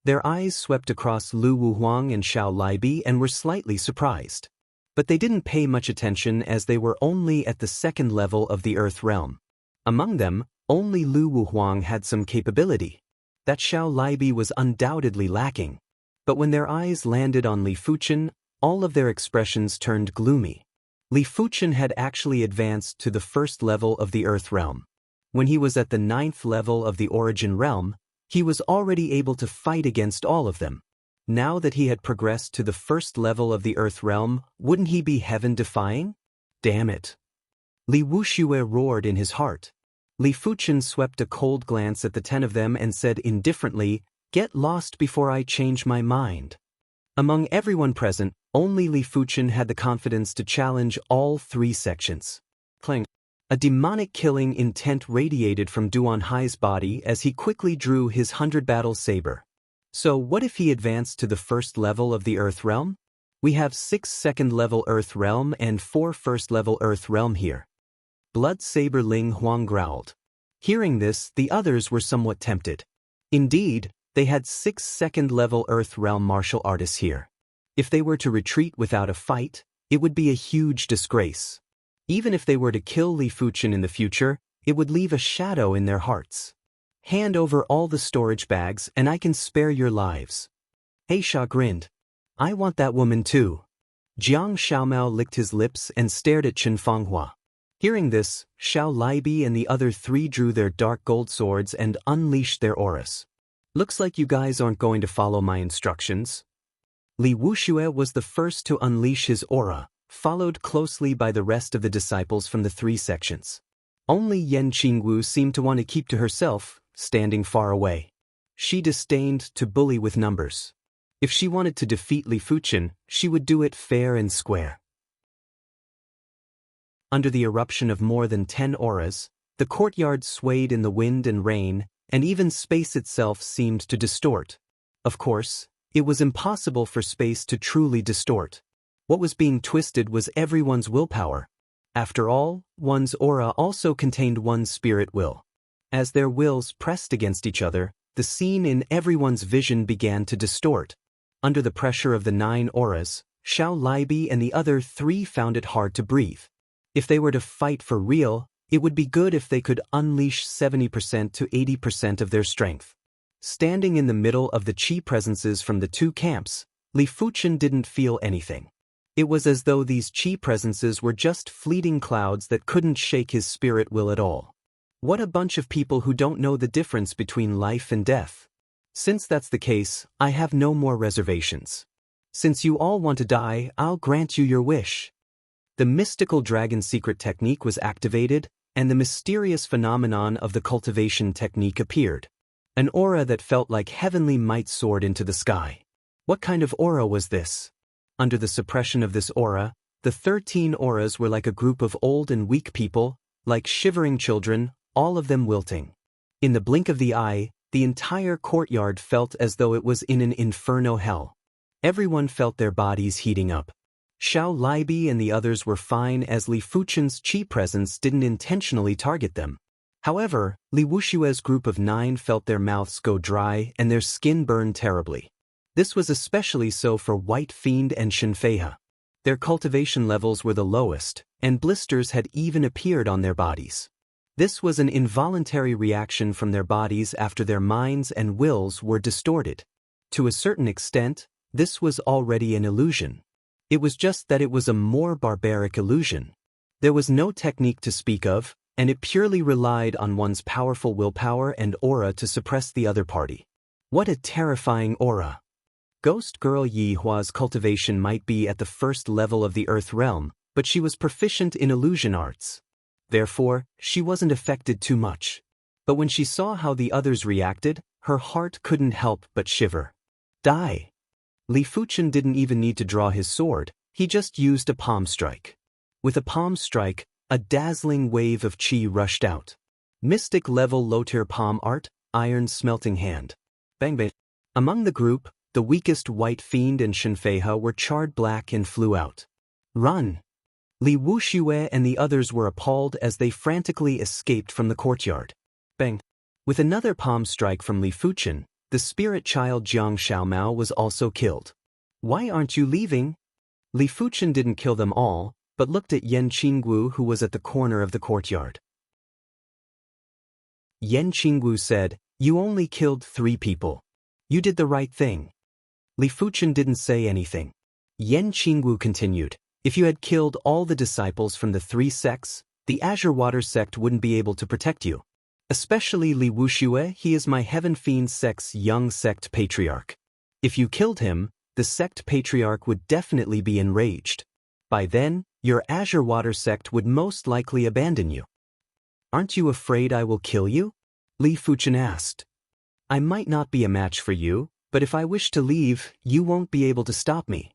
Speaker 1: Their eyes swept across Lu Wuhuang and Xiao Libi and were slightly surprised. But they didn't pay much attention as they were only at the second level of the Earth realm. Among them, only Lu Wuhuang had some capability. That Xiao Libi was undoubtedly lacking. But when their eyes landed on Li Fuchen, all of their expressions turned gloomy. Li Fuchen had actually advanced to the first level of the Earth realm. When he was at the 9th level of the Origin realm, he was already able to fight against all of them. Now that he had progressed to the first level of the Earth realm, wouldn't he be heaven-defying? Damn it. Li Wuxia roared in his heart. Li Fuchen swept a cold glance at the 10 of them and said indifferently, "Get lost before I change my mind." Among everyone present, only Li Fuchen had the confidence to challenge all 3 sections. Clang. A demonic killing intent radiated from Duan Hai's body as he quickly drew his 100-battle saber. So what if he advanced to the first level of the Earth realm? We have 6 second-level Earth realm and 4 first-level Earth realm here. Blood Saber Ling Huang growled. Hearing this, the others were somewhat tempted. Indeed, they had 6 second-level Earth realm martial artists here. If they were to retreat without a fight, it would be a huge disgrace. Even if they were to kill Li Fuchen in the future, it would leave a shadow in their hearts. Hand over all the storage bags and I can spare your lives. Heisha grinned. I want that woman too. Jiang Xiaomao licked his lips and stared at Chen Fanghua. Hearing this, Xiao Libi and the other 3 drew their dark gold swords and unleashed their auras. Looks like you guys aren't going to follow my instructions. Li Wuxia was the first to unleash his aura, followed closely by the rest of the disciples from the 3 sections. Only Yan Qingwu seemed to want to keep to herself, standing far away. She disdained to bully with numbers. If she wanted to defeat Li Fuchen, she would do it fair and square. Under the eruption of more than 10 auras, the courtyard swayed in the wind and rain, and even space itself seemed to distort. Of course, it was impossible for space to truly distort. What was being twisted was everyone's willpower. After all, one's aura also contained one's spirit will. As their wills pressed against each other, the scene in everyone's vision began to distort. Under the pressure of the 9 auras, Xiao Libi and the other 3 found it hard to breathe. If they were to fight for real, it would be good if they could unleash 70% to 80% of their strength. Standing in the middle of the chi presences from the 2 camps, Li Fuchen didn't feel anything. It was as though these chi presences were just fleeting clouds that couldn't shake his spirit will at all. What a bunch of people who don't know the difference between life and death. Since that's the case, I have no more reservations. Since you all want to die, I'll grant you your wish. The mystical dragon secret technique was activated, and the mysterious phenomenon of the cultivation technique appeared. An aura that felt like heavenly might soared into the sky. What kind of aura was this? Under the suppression of this aura, the 13 auras were like a group of old and weak people, like shivering children, all of them wilting. In the blink of the eye, the entire courtyard felt as though it was in an inferno hell. Everyone felt their bodies heating up. Xiao Libi and the others were fine as Li Fuchen's chi presence didn't intentionally target them. However, Li Wushue's group of 9 felt their mouths go dry and their skin burn terribly. This was especially so for White Fiend and Xianxia. Their cultivation levels were the lowest, and blisters had even appeared on their bodies. This was an involuntary reaction from their bodies after their minds and wills were distorted. To a certain extent, this was already an illusion. It was just that it was a more barbaric illusion. There was no technique to speak of, and it purely relied on one's powerful willpower and aura to suppress the other party. What a terrifying aura! Ghost Girl Yi Hua's cultivation might be at the first level of the Earth realm, but she was proficient in illusion arts. Therefore, she wasn't affected too much. But when she saw how the others reacted, her heart couldn't help but shiver. Die! Li Fuchen didn't even need to draw his sword, he just used a palm strike. With a palm strike, a dazzling wave of chi rushed out. Mystic level low-tier palm art, iron smelting hand. Bang bang. Among the group, the weakest White Fiend and Xianxia were charred black and flew out. Run! Li Wuxia and the others were appalled as they frantically escaped from the courtyard. Bang! With another palm strike from Li Fuchen, the spirit child Jiang Xiaomao was also killed. Why aren't you leaving? Li Fuchen didn't kill them all, but looked at Yan Qinggu who was at the corner of the courtyard. Yan Qinggu said, "You only killed 3 people. You did the right thing." Li Fuchen didn't say anything. Yan Qinggu continued, "If you had killed all the disciples from the 3 sects, the Azure Water sect wouldn't be able to protect you. Especially Li Wuxia, he is my Heaven Fiend sect's young sect patriarch. If you killed him, the sect patriarch would definitely be enraged. By then, your Azure Water sect would most likely abandon you." "Aren't you afraid I will kill you?" Li Fuchen asked. "I might not be a match for you, but if I wish to leave, you won't be able to stop me."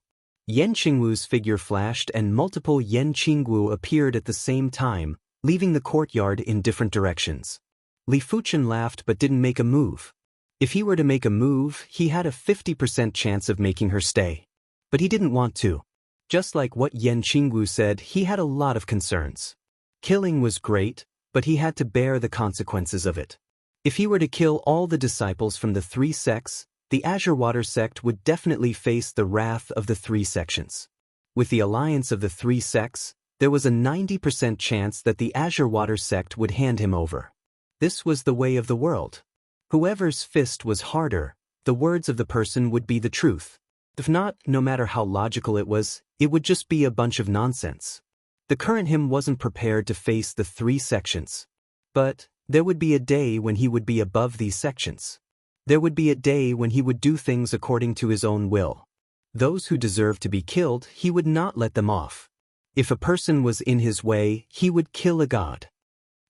Speaker 1: Yan Qinggu's figure flashed and multiple Yan Qinggu appeared at the same time, leaving the courtyard in different directions. Li Fuchen laughed but didn't make a move. If he were to make a move, he had a 50% chance of making her stay. But he didn't want to. Just like what Yan Qinggu said, he had a lot of concerns. Killing was great, but he had to bear the consequences of it. If he were to kill all the disciples from the 3 sects, the Azure Water sect would definitely face the wrath of the 3 sections. With the alliance of the 3 sects, there was a 90% chance that the Azure Water sect would hand him over. This was the way of the world. Whoever's fist was harder, the words of the person would be the truth. If not, no matter how logical it would just be a bunch of nonsense. The current him wasn't prepared to face the 3 sections. But there would be a day when he would be above these sections. There would be a day when he would do things according to his own will. Those who deserved to be killed, he would not let them off. If a person was in his way, he would kill a god.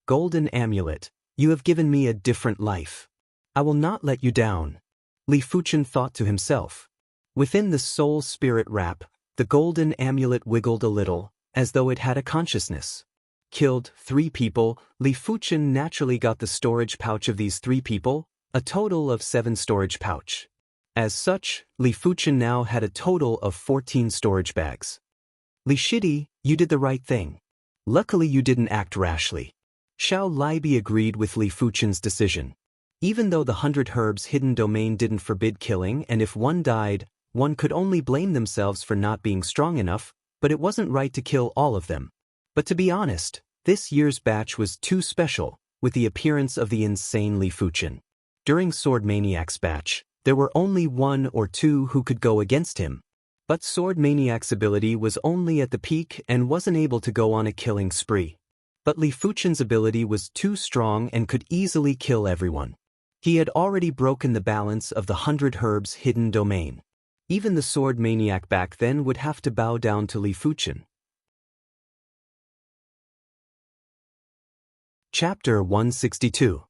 Speaker 1: Golden Amulet, you have given me a different life. I will not let you down. Li Fuchen thought to himself. Within the soul spirit wrap, the golden amulet wiggled a little, as though it had a consciousness. Killed 3 people, Li Fuchen naturally got the storage pouch of these 3 people, a total of 7 storage pouch. As such, Li Fuchen now had a total of 14 storage bags. Li Shidi, you did the right thing. Luckily you didn't act rashly. Xiao Libi agreed with Li Fuchen's decision. Even though the 100 Herbs hidden domain didn't forbid killing and if one died, one could only blame themselves for not being strong enough, but it wasn't right to kill all of them. But to be honest, this year's batch was too special, with the appearance of the insane Li Fuchen. During Sword Maniac's batch, there were only 1 or 2 who could go against him. But Sword Maniac's ability was only at the peak and wasn't able to go on a killing spree. But Li Fuchen's ability was too strong and could easily kill everyone. He had already broken the balance of the 100 Herbs hidden domain. Even the Sword Maniac back then would have to bow down to Li Fuchen. Chapter 162.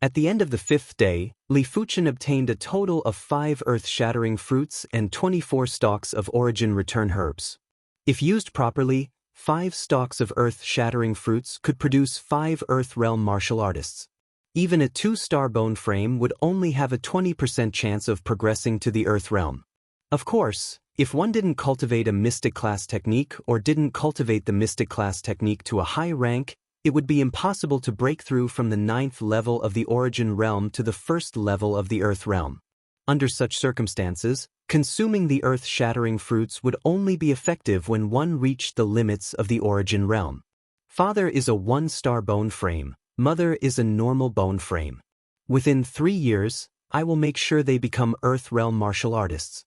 Speaker 1: At the end of the 5th day, Li Fuchen obtained a total of 5 earth-shattering fruits and 24 stalks of origin return herbs. If used properly, 5 stalks of earth-shattering fruits could produce 5 Earth Realm martial artists. Even a 2-star bone frame would only have a 20% chance of progressing to the Earth realm. Of course, if one didn't cultivate a mystic class technique or didn't cultivate the mystic class technique to a high rank, it would be impossible to break through from the 9th level of the origin realm to the 1st level of the Earth realm. Under such circumstances, consuming the earth-shattering fruits would only be effective when one reached the limits of the origin realm. Father is a 1-star bone frame, mother is a normal bone frame. Within 3 years, I will make sure they become Earth realm martial artists.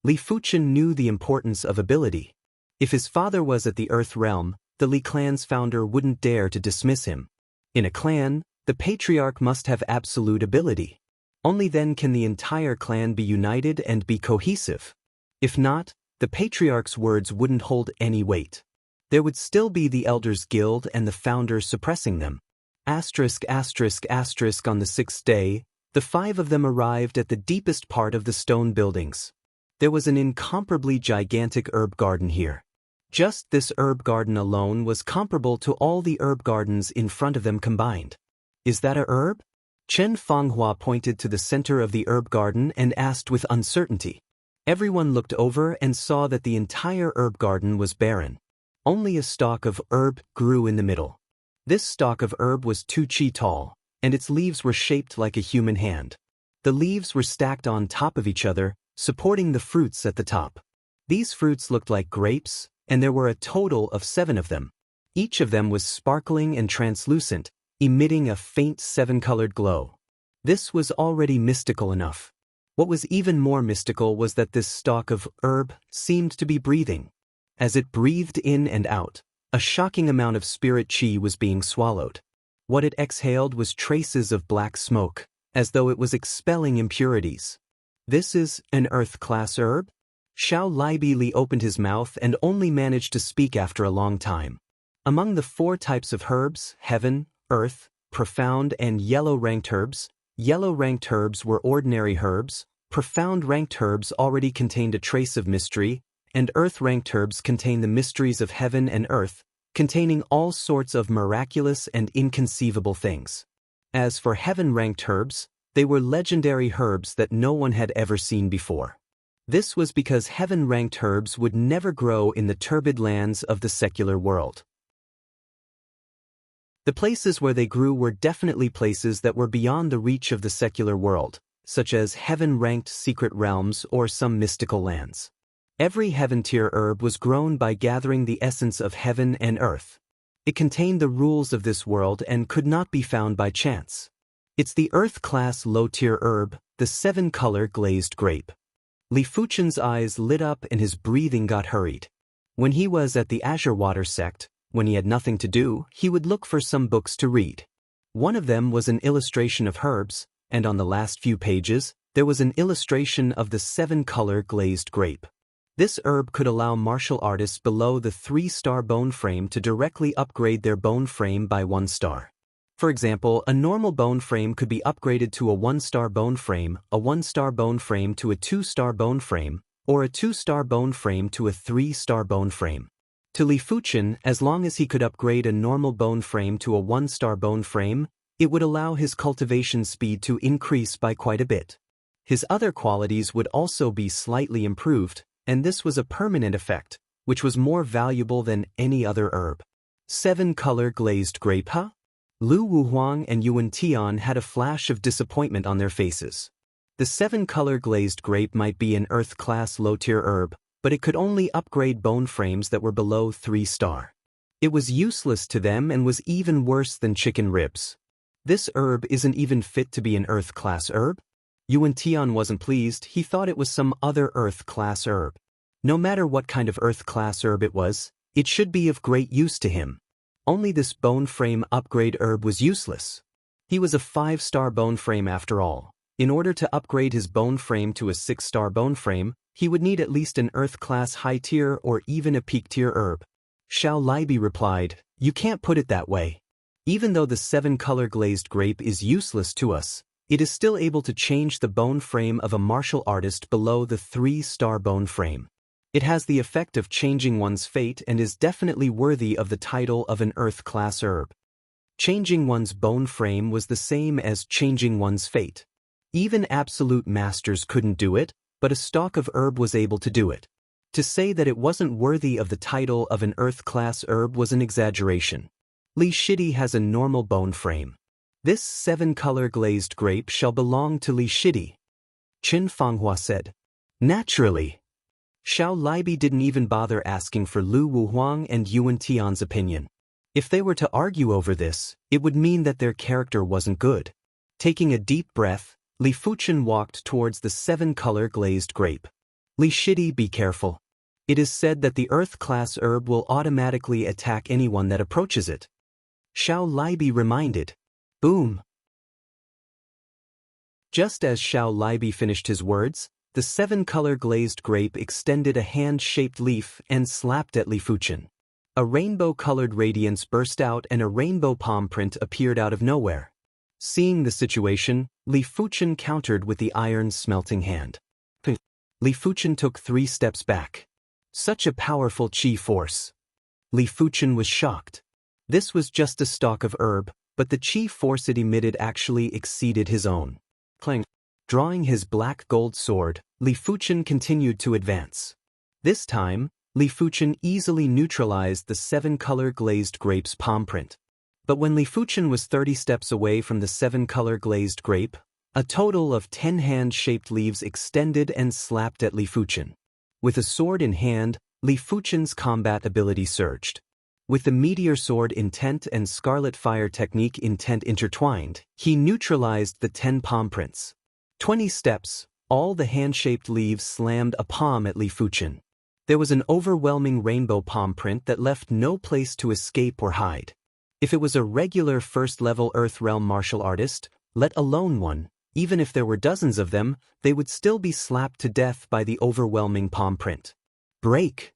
Speaker 1: Li Fuchen knew the importance of ability. If his father was at the Earth realm, the Li clan's founder wouldn't dare to dismiss him. In a clan, the patriarch must have absolute ability. Only then can the entire clan be united and be cohesive. If not, the patriarch's words wouldn't hold any weight. There would still be the Elders Guild and the founder suppressing them. On the 6th day, the 5 of them arrived at the deepest part of the stone buildings. There was an incomparably gigantic herb garden here. Just this herb garden alone was comparable to all the herb gardens in front of them combined. Is that a herb? Chen Fanghua pointed to the center of the herb garden and asked with uncertainty. Everyone looked over and saw that the entire herb garden was barren. Only a stalk of herb grew in the middle. This stalk of herb was 2 chi tall, and its leaves were shaped like a human hand. The leaves were stacked on top of each other, supporting the fruits at the top. These fruits looked like grapes, and there were a total of 7 of them. Each of them was sparkling and translucent, emitting a faint 7-colored glow. This was already mystical enough. What was even more mystical was that this stalk of herb seemed to be breathing. As it breathed in and out, a shocking amount of spirit chi was being swallowed. What it exhaled was traces of black smoke, as though it was expelling impurities. This is an earth-class herb? Xiao Libi Li opened his mouth and only managed to speak after a long time. Among the 4 types of herbs, heaven, earth, profound and yellow-ranked herbs, yellow-ranked herbs were ordinary herbs, profound-ranked herbs already contained a trace of mystery, and earth-ranked herbs contain the mysteries of heaven and earth, containing all sorts of miraculous and inconceivable things. As for heaven-ranked herbs, they were legendary herbs that no one had ever seen before. This was because heaven-ranked herbs would never grow in the turbid lands of the secular world. The places where they grew were definitely places that were beyond the reach of the secular world, such as heaven-ranked secret realms or some mystical lands. Every heaven-tier herb was grown by gathering the essence of heaven and earth. It contained the rules of this world and could not be found by chance. It's the earth-class low-tier herb, the 7-color glazed grape. Li Fuchen's eyes lit up and his breathing got hurried. When he was at the Azure Water sect, when he had nothing to do, he would look for some books to read. One of them was an illustration of herbs, and on the last few pages, there was an illustration of the 7-color glazed grape. This herb could allow martial artists below the 3-star bone frame to directly upgrade their bone frame by 1 star. For example, a normal bone frame could be upgraded to a 1-star bone frame, a 1-star bone frame to a 2-star bone frame, or a 2-star bone frame to a 3-star bone frame. To Li Fuchen, as long as he could upgrade a normal bone frame to a 1-star bone frame, it would allow his cultivation speed to increase by quite a bit. His other qualities would also be slightly improved, and this was a permanent effect, which was more valuable than any other herb. 7-color glazed grape, huh? Lu Wuhuang and Yuan Tian had a flash of disappointment on their faces. The 7-color glazed grape might be an earth-class low-tier herb, but it could only upgrade bone frames that were below 3-star. It was useless to them and was even worse than chicken ribs. This herb isn't even fit to be an earth-class herb? Yuan Tian wasn't pleased. He thought it was some other earth-class herb. No matter what kind of earth-class herb it was, it should be of great use to him. Only this bone frame upgrade herb was useless. He was a 5-star bone frame after all. In order to upgrade his bone frame to a 6-star bone frame, he would need at least an earth-class high-tier or even a peak-tier herb. Xiao Libi replied, "You can't put it that way. Even though the 7-color glazed grape is useless to us, it is still able to change the bone frame of a martial artist below the 3-star bone frame. It has the effect of changing one's fate and is definitely worthy of the title of an earth-class herb." Changing one's bone frame was the same as changing one's fate. Even absolute masters couldn't do it, but a stalk of herb was able to do it. To say that it wasn't worthy of the title of an earth-class herb was an exaggeration. Li Shidi has a normal bone frame. This 7-color glazed grape shall belong to Li Shidi. Qin Fanghua said. Naturally. Xiao Libi didn't even bother asking for Lu Wuhuang and Yuan Tian's opinion. If they were to argue over this, it would mean that their character wasn't good. Taking a deep breath, Li Fuchen walked towards the 7-color glazed grape. Li Shidi, be careful. It is said that the earth-class herb will automatically attack anyone that approaches it. Xiao Libi reminded. Boom. Just as Xiao Libi finished his words, the 7-color glazed grape extended a hand-shaped leaf and slapped at Li Fuchen. A rainbow-colored radiance burst out and a rainbow palm print appeared out of nowhere. Seeing the situation, Li Fuchen countered with the iron-smelting hand. Li Fuchen took 3 steps back. Such a powerful chi force. Li Fuchen was shocked. This was just a stalk of herb, but the chi force it emitted actually exceeded his own. Clang. Drawing his black gold sword, Li Fuchen continued to advance. This time, Li Fuchen easily neutralized the 7-color glazed grape's palm print. But when Li Fuchen was 30 steps away from the 7-color glazed grape, a total of 10 hand-shaped leaves extended and slapped at Li Fuchen. With a sword in hand, Li Fuchen's combat ability surged. With the meteor sword intent and scarlet fire technique intent intertwined, he neutralized the 10 palm prints. 20 steps, all the hand-shaped leaves slammed a palm at Li Fuchen. There was an overwhelming rainbow palm print that left no place to escape or hide. If it was a regular first-level Earth Realm martial artist, let alone one, even if there were dozens of them, they would still be slapped to death by the overwhelming palm print. Break!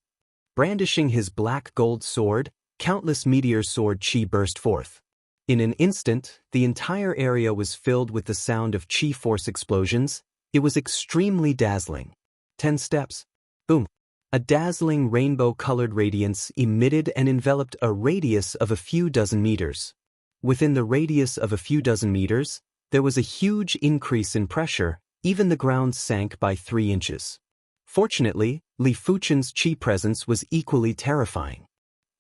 Speaker 1: Brandishing his black gold sword, countless meteor sword chi burst forth. In an instant, the entire area was filled with the sound of chi force explosions. It was extremely dazzling. 10 steps. Boom. A dazzling rainbow-colored radiance emitted and enveloped a radius of a few dozen meters. Within the radius of a few dozen meters, there was a huge increase in pressure. Even the ground sank by 3 inches. Fortunately, Li Fuchen's chi presence was equally terrifying.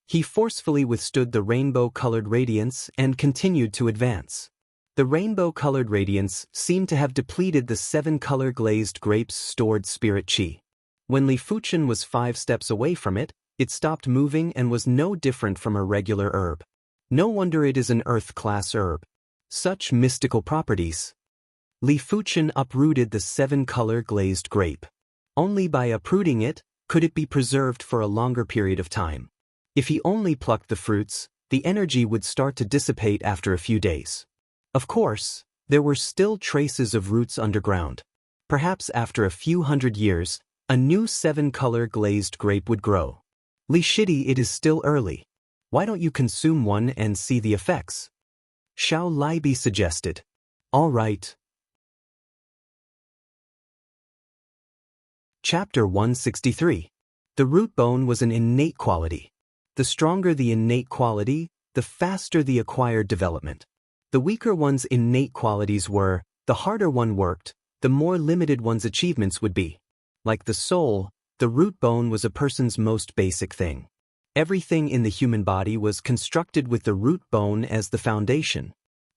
Speaker 1: He forcefully withstood the rainbow-colored radiance and continued to advance. The rainbow-colored radiance seemed to have depleted the 7-color glazed grape's stored spirit chi. When Li Fuchen was 5 steps away from it, it stopped moving and was no different from a regular herb. No wonder it is an earth-class herb. Such mystical properties. Li Fuchen uprooted the 7-color glazed grape. Only by uprooting it could it be preserved for a longer period of time. If he only plucked the fruits, the energy would start to dissipate after a few days. Of course, there were still traces of roots underground. Perhaps after a few hundred years, a new 7-color glazed grape would grow. Li Shidi, it is still early. Why don't you consume one and see the effects? Xiao Libi suggested. All right. Chapter 163. The root bone was an innate quality. The stronger the innate quality, the faster the acquired development. The weaker one's innate qualities were, the harder one worked, the more limited one's achievements would be. Like the soul, the root bone was a person's most basic thing. Everything in the human body was constructed with the root bone as the foundation.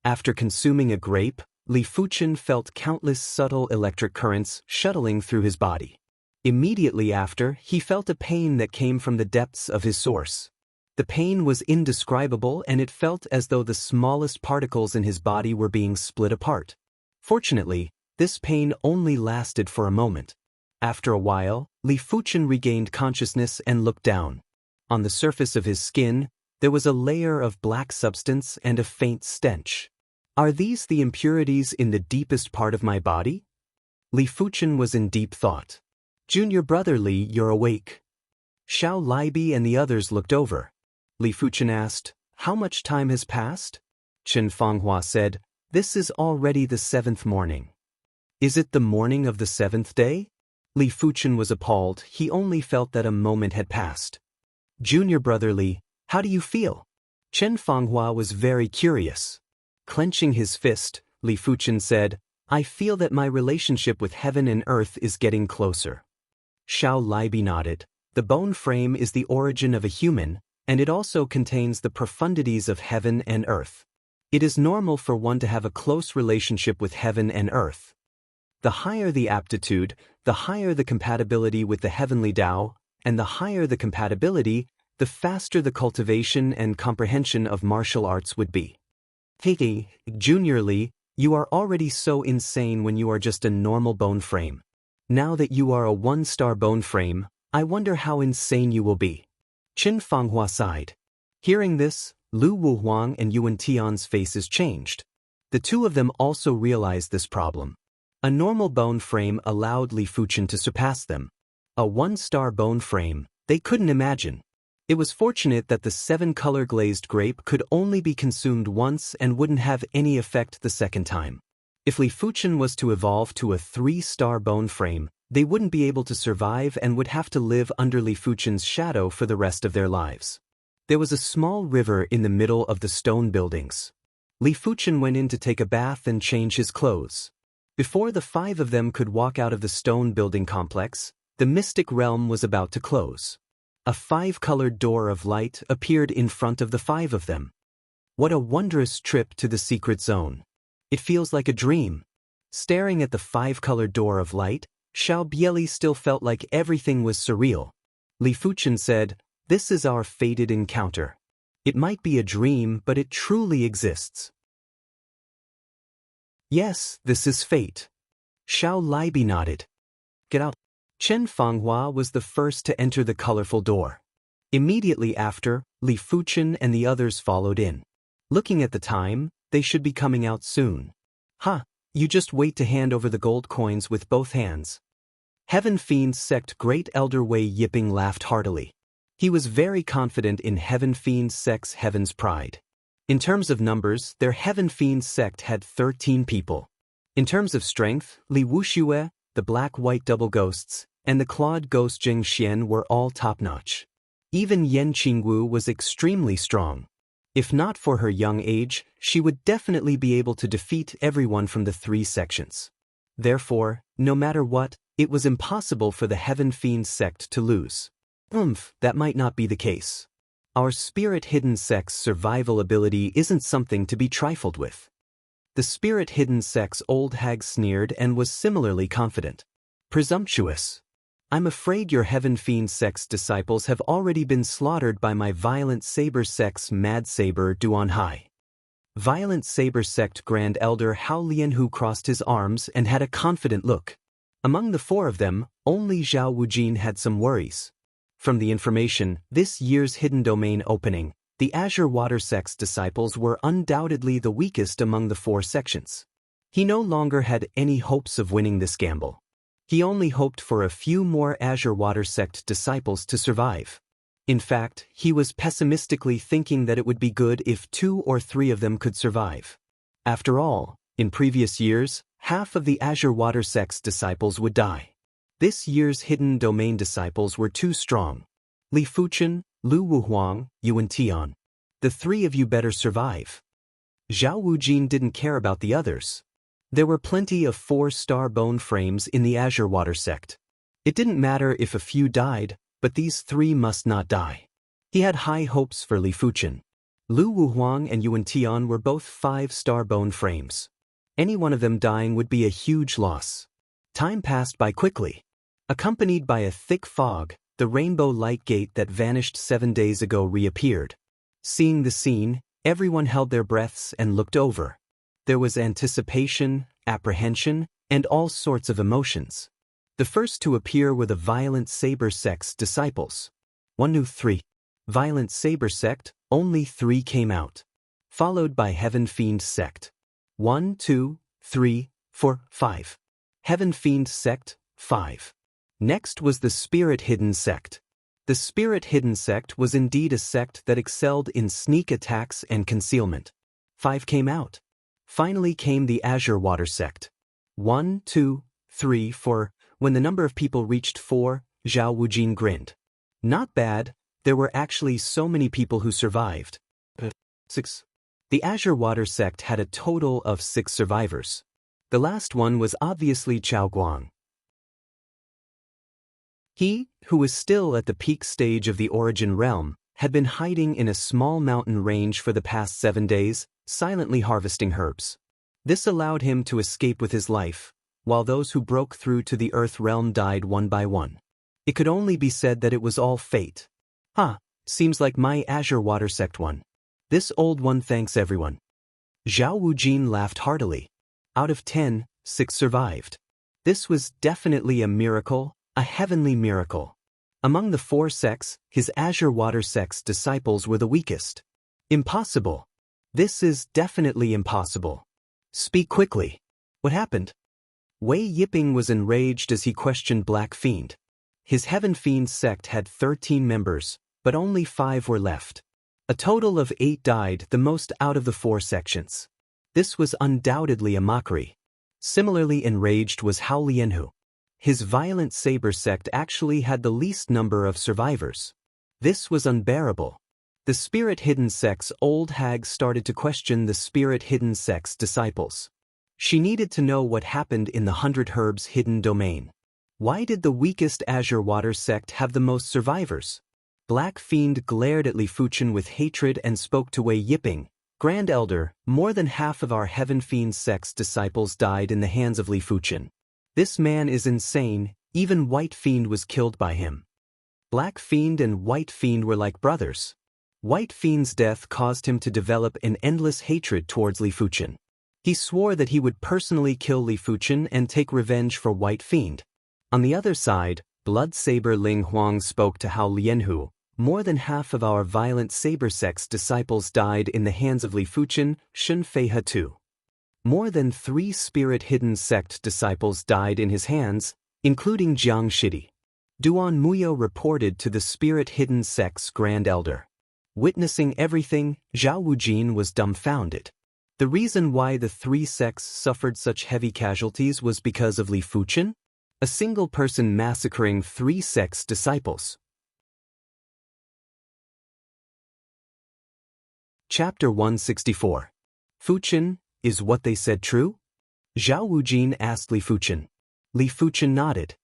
Speaker 1: After consuming a grape, Li Fuchen felt countless subtle electric currents shuttling through his body. Immediately after, he felt a pain that came from the depths of his source. The pain was indescribable and it felt as though the smallest particles in his body were being split apart. Fortunately, this pain only lasted for a moment. After a while, Li Fuchen regained consciousness and looked down. On the surface of his skin, there was a layer of black substance and a faint stench. Are these the impurities in the deepest part of my body? Li Fuchen was in deep thought. Junior brother Li, you're awake. Xiao Libi and the others looked over. Li Fuchen asked, how much time has passed? Qin Fanghua said, this is already the 7th morning. Is it the morning of the 7th day? Li Fuchen was appalled. He only felt that a moment had passed. Junior brother Li, how do you feel? Chen Fanghua was very curious. Clenching his fist, Li Fuchen said, I feel that my relationship with heaven and earth is getting closer. Xiao Libi nodded. The bone frame is the origin of a human, and it also contains the profundities of heaven and earth. It is normal for one to have a close relationship with heaven and earth. The higher the aptitude, the higher the compatibility with the heavenly Tao, and the higher the compatibility, the faster the cultivation and comprehension of martial arts would be. Hey, Junior Li, you are already so insane when you are just a normal bone frame. Now that you are a one-star bone frame, I wonder how insane you will be. Chen Fanghua sighed. Hearing this, Lu Wuhuang and Yuan Tian's faces changed. The two of them also realized this problem. A normal bone frame allowed Li Fuchen to surpass them. A one-star bone frame, they couldn't imagine. It was fortunate that the 7-color glazed grape could only be consumed once and wouldn't have any effect the second time. If Li Fuchen was to evolve to a 3-star bone frame, they wouldn't be able to survive and would have to live under Li Fuchen's shadow for the rest of their lives. There was a small river in the middle of the stone buildings. Li Fuchen went in to take a bath and change his clothes. Before the 5 of them could walk out of the stone building complex, the mystic realm was about to close. A 5-colored door of light appeared in front of the 5 of them. What a wondrous trip to the secret zone. It feels like a dream. Staring at the 5-colored door of light, Xiao Bieli still felt like everything was surreal. Li Fuchen said, This is our fated encounter. It might be a dream, but it truly exists. Yes, this is fate. Xiao Libi nodded. Get out. Chen Fanghua was the first to enter the colorful door. Immediately after, Li Fuchen and the others followed in. Looking at the time, they should be coming out soon. You just wait to hand over the gold coins with both hands. Heaven Fiend's sect Great Elder Wei Yiping laughed heartily. He was very confident in Heaven Fiend's sect's Heaven's Pride. In terms of numbers, their Heaven Fiend sect had 13 people. In terms of strength, Li Wuxia, the Black-White Double Ghosts, and the Clawed Ghost Xianxia were all top-notch. Even Yan Qingwu was extremely strong. If not for her young age, she would definitely be able to defeat everyone from the 3 sections. Therefore, no matter what, it was impossible for the Heaven Fiend sect to lose. That might not be the case. Our Spirit Hidden sect's survival ability isn't something to be trifled with. The Spirit Hidden sect's old hag sneered and was similarly confident. Presumptuous. I'm afraid your Heaven Fiend sect's disciples have already been slaughtered by my Violent Saber sect's Mad Saber Duan Hai. Violent Saber sect Grand Elder Hao Lianhu crossed his arms and had a confident look. Among the 4 of them, only Zhao Wujin had some worries. From the information, this year's hidden domain opening, the Azure Water sect's disciples were undoubtedly the weakest among the 4 sections. He no longer had any hopes of winning this gamble. He only hoped for a few more Azure Water sect disciples to survive. In fact, he was pessimistically thinking that it would be good if 2 or 3 of them could survive. After all, in previous years, half of the Azure Water sect's disciples would die. This year's hidden domain disciples were too strong. Li Fuchen, Lu Wuhuang, Yuan Tian. The 3 of you better survive. Zhao Wujin didn't care about the others. There were plenty of 4-star bone frames in the Azure Water sect. It didn't matter if a few died, but these 3 must not die. He had high hopes for Li Fuchen. Lu Wuhuang and Yuan Tian were both 5-star bone frames. Any one of them dying would be a huge loss. Time passed by quickly. Accompanied by a thick fog, the rainbow light gate that vanished 7 days ago reappeared. Seeing the scene, everyone held their breaths and looked over. There was anticipation, apprehension, and all sorts of emotions. The first to appear were the Violent Saber sect's disciples. 1, 2, 3. Violent Saber sect, only 3 came out. Followed by Heaven Fiend sect. 1, 2, 3, 4, 5. Heaven Fiend sect, 5. Next was the Spirit Hidden sect. The Spirit Hidden sect was indeed a sect that excelled in sneak attacks and concealment. 5 came out. Finally came the Azure Water sect. 1, 2, 3, 4. When the number of people reached 4, Zhao Wujin grinned. Not bad, there were actually so many people who survived. 6. The Azure Water sect had a total of 6 survivors. The last one was obviously Chao Guang. He, who was still at the peak stage of the origin realm, had been hiding in a small mountain range for the past 7 days, silently harvesting herbs. This allowed him to escape with his life, while those who broke through to the earth realm died one by one. It could only be said that it was all fate. Seems like my Azure Water sect won. This old one thanks everyone. Zhao Wujin laughed heartily. Out of 10, 6 survived. This was definitely a miracle, a heavenly miracle. Among the 4 sects, his Azure Water sect's disciples were the weakest. Impossible. This is definitely impossible. Speak quickly. What happened? Wei Yiping was enraged as he questioned Black Fiend. His Heaven Fiend sect had 13 members, but only 5 were left. A total of 8 died, the most out of the 4 sections. This was undoubtedly a mockery. Similarly enraged was Hao Lianhu. His Violent Saber sect actually had the least number of survivors. This was unbearable. The Spirit Hidden sect's old hag started to question the Spirit Hidden sect's disciples. She needed to know what happened in the 100 Herbs hidden domain. Why did the weakest Azure Water sect have the most survivors? Black Fiend glared at Li Fuchen with hatred and spoke to Wei Yiping. Grand Elder, more than half of our Heaven Fiend sect's disciples died in the hands of Li Fuchen. This man is insane, even White Fiend was killed by him. Black Fiend and White Fiend were like brothers. White Fiend's death caused him to develop an endless hatred towards Li Fuchen. He swore that he would personally kill Li Fuchen and take revenge for White Fiend. On the other side, Blood Saber Ling Huang spoke to Hao Lianhu. More than half of our Violent Saber sect's disciples died in the hands of Li Fuchen, Shun Feihe too. More than 3 Spirit Hidden sect disciples died in his hands, including Jiang Shidi. Duan Muyo reported to the Spirit Hidden sect's Grand Elder. Witnessing everything, Zhao Wujin was dumbfounded. The reason why the 3 sects suffered such heavy casualties was because of Li Fuchen, a single person massacring 3 sects' disciples. Chapter 164. Fuchen, is what they said true? Zhao Wujin asked Li Fuchen. Li Fuchen nodded.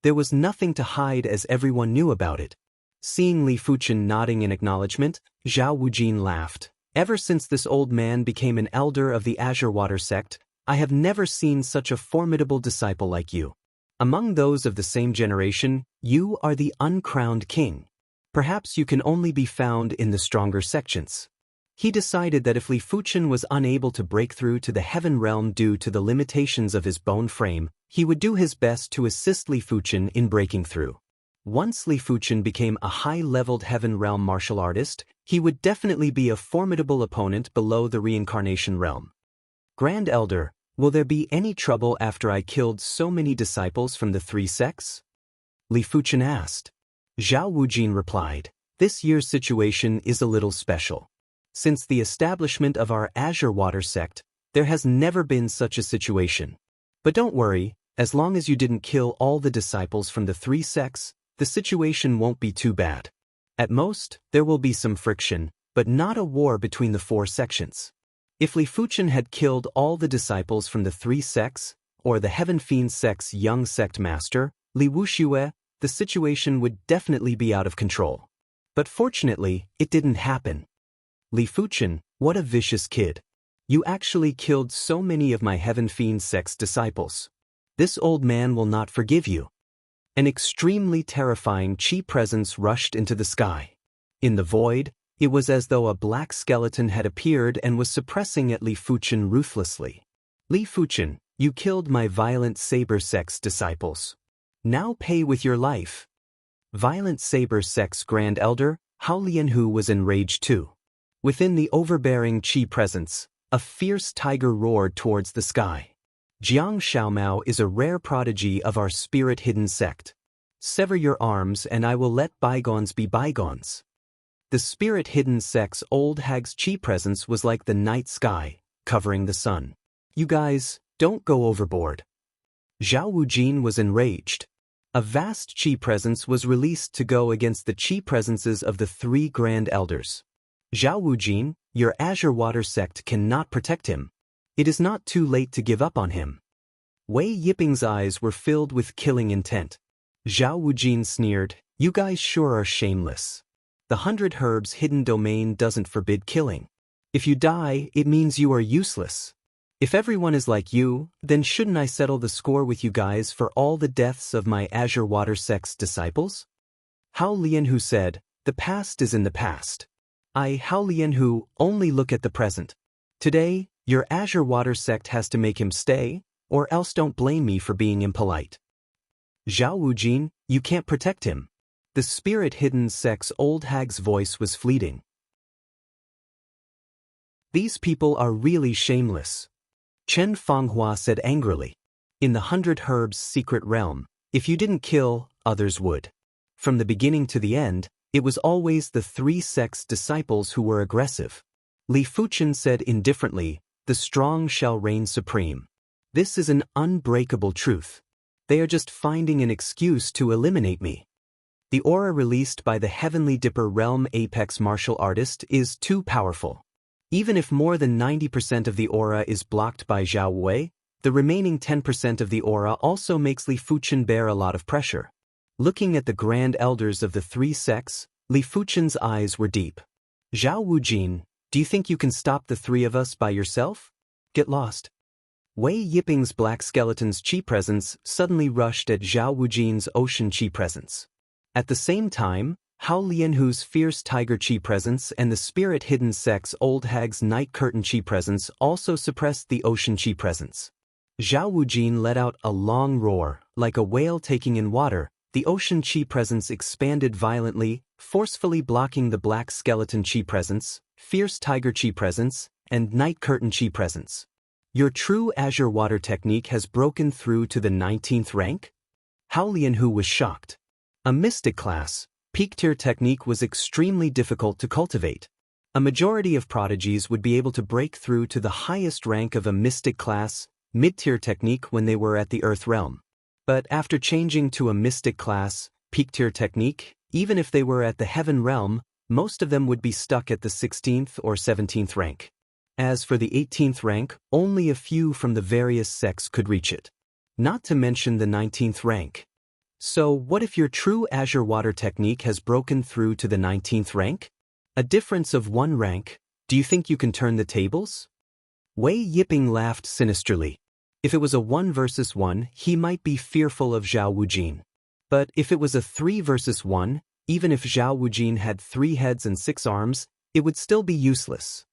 Speaker 1: There was nothing to hide as everyone knew about it. Seeing Li Fuchen nodding in acknowledgement, Zhao Wujin laughed. Ever since this old man became an elder of the Azure Water sect, I have never seen such a formidable disciple like you. Among those of the same generation, you are the uncrowned king. Perhaps you can only be found in the stronger sections. He decided that if Li Fuchen was unable to break through to the heaven realm due to the limitations of his bone frame, he would do his best to assist Li Fuchen in breaking through. Once Li Fuchen became a high-leveled heaven realm martial artist, he would definitely be a formidable opponent below the Reincarnation realm. Grand Elder, will there be any trouble after I killed so many disciples from the 3 sects? Li Fuchen asked. Zhao Wujin replied, this year's situation is a little special. Since the establishment of our Azure Water sect, there has never been such a situation. But don't worry, as long as you didn't kill all the disciples from the 3 sects, the situation won't be too bad. At most, there will be some friction, but not a war between the 4 sections. If Li Fuchen had killed all the disciples from the 3 sects, or the Heaven Fiend sect's young sect master, Li Wuxia, the situation would definitely be out of control. But fortunately, it didn't happen. Li Fuchen, what a vicious kid. You actually killed so many of my Heaven Fiend sect's disciples. This old man will not forgive you. An extremely terrifying chi presence rushed into the sky. In the void, it was as though a black skeleton had appeared and was suppressing at Li Fuchen ruthlessly. Li Fuchen, you killed my Violent Saber sect's disciples. Now pay with your life. Violent Saber sect's Grand Elder, Hao Lianhu was enraged too. Within the overbearing chi presence, a fierce tiger roared towards the sky. Jiang Xiaomao is a rare prodigy of our Spirit Hidden sect. Sever your arms and I will let bygones be bygones. The Spirit Hidden sect's old hag's chi presence was like the night sky, covering the sun. You guys, don't go overboard. Zhao Wujin was enraged. A vast chi presence was released to go against the chi presences of the 3 Grand Elders. Zhao Wujin, your Azure Water sect cannot protect him. It is not too late to give up on him. Wei Yiping's eyes were filled with killing intent. Zhao Wujin sneered, "You guys sure are shameless. The 100 Herbs hidden domain doesn't forbid killing. If you die, it means you are useless. If everyone is like you, then shouldn't I settle the score with you guys for all the deaths of my Azure Water sect's disciples?" Hao Lianhu said, "The past is in the past. I, Hao Lianhu, only look at the present. Today, your Azure Water sect has to make him stay, or else don't blame me for being impolite." "Zhao Wujin, you can't protect him." The spirit-hidden sect's old hag's voice was fleeting. "These people are really shameless," Chen Fenghua said angrily. "In the 100 Herbs secret realm, if you didn't kill, others would. From the beginning to the end, it was always the 3 sects' disciples who were aggressive." Li Fuchen said indifferently, "The strong shall reign supreme. This is an unbreakable truth. They are just finding an excuse to eliminate me. The aura released by the Heavenly Dipper Realm Apex martial artist is too powerful. Even if more than 90% of the aura is blocked by Zhao Wei, the remaining 10% of the aura also makes Li Fuchen bear a lot of pressure." Looking at the grand elders of the 3 sects, Li Fuchen's eyes were deep. "Zhao Wujin, do you think you can stop the 3 of us by yourself? Get lost." Wei Yiping's black skeleton's chi presence suddenly rushed at Zhao Wujin's ocean chi presence. At the same time, Hao Lianhu's fierce tiger chi presence and the spirit-hidden sect's old hag's night curtain chi presence also suppressed the ocean chi presence. Zhao Wujin let out a long roar, like a whale taking in water. The ocean chi presence expanded violently, forcefully blocking the black skeleton chi presence, fierce tiger chi presence, and night curtain chi presence. "Your true Azure Water technique has broken through to the 19th rank?" Hao Lianhu was shocked. A mystic class, peak-tier technique was extremely difficult to cultivate. A majority of prodigies would be able to break through to the highest rank of a mystic class, mid-tier technique when they were at the Earth realm. But after changing to a mystic class, peak-tier technique, even if they were at the Heaven realm, most of them would be stuck at the 16th or 17th rank. As for the 18th rank, only a few from the various sects could reach it. Not to mention the 19th rank. So what if your true Azure Water technique has broken through to the 19th rank? A difference of 1 rank, do you think you can turn the tables? Wei Yiping laughed sinisterly. If it was a 1 versus 1, he might be fearful of Zhao Wujin. But if it was a 3 versus 1, even if Zhao Wujin had 3 heads and 6 arms, it would still be useless.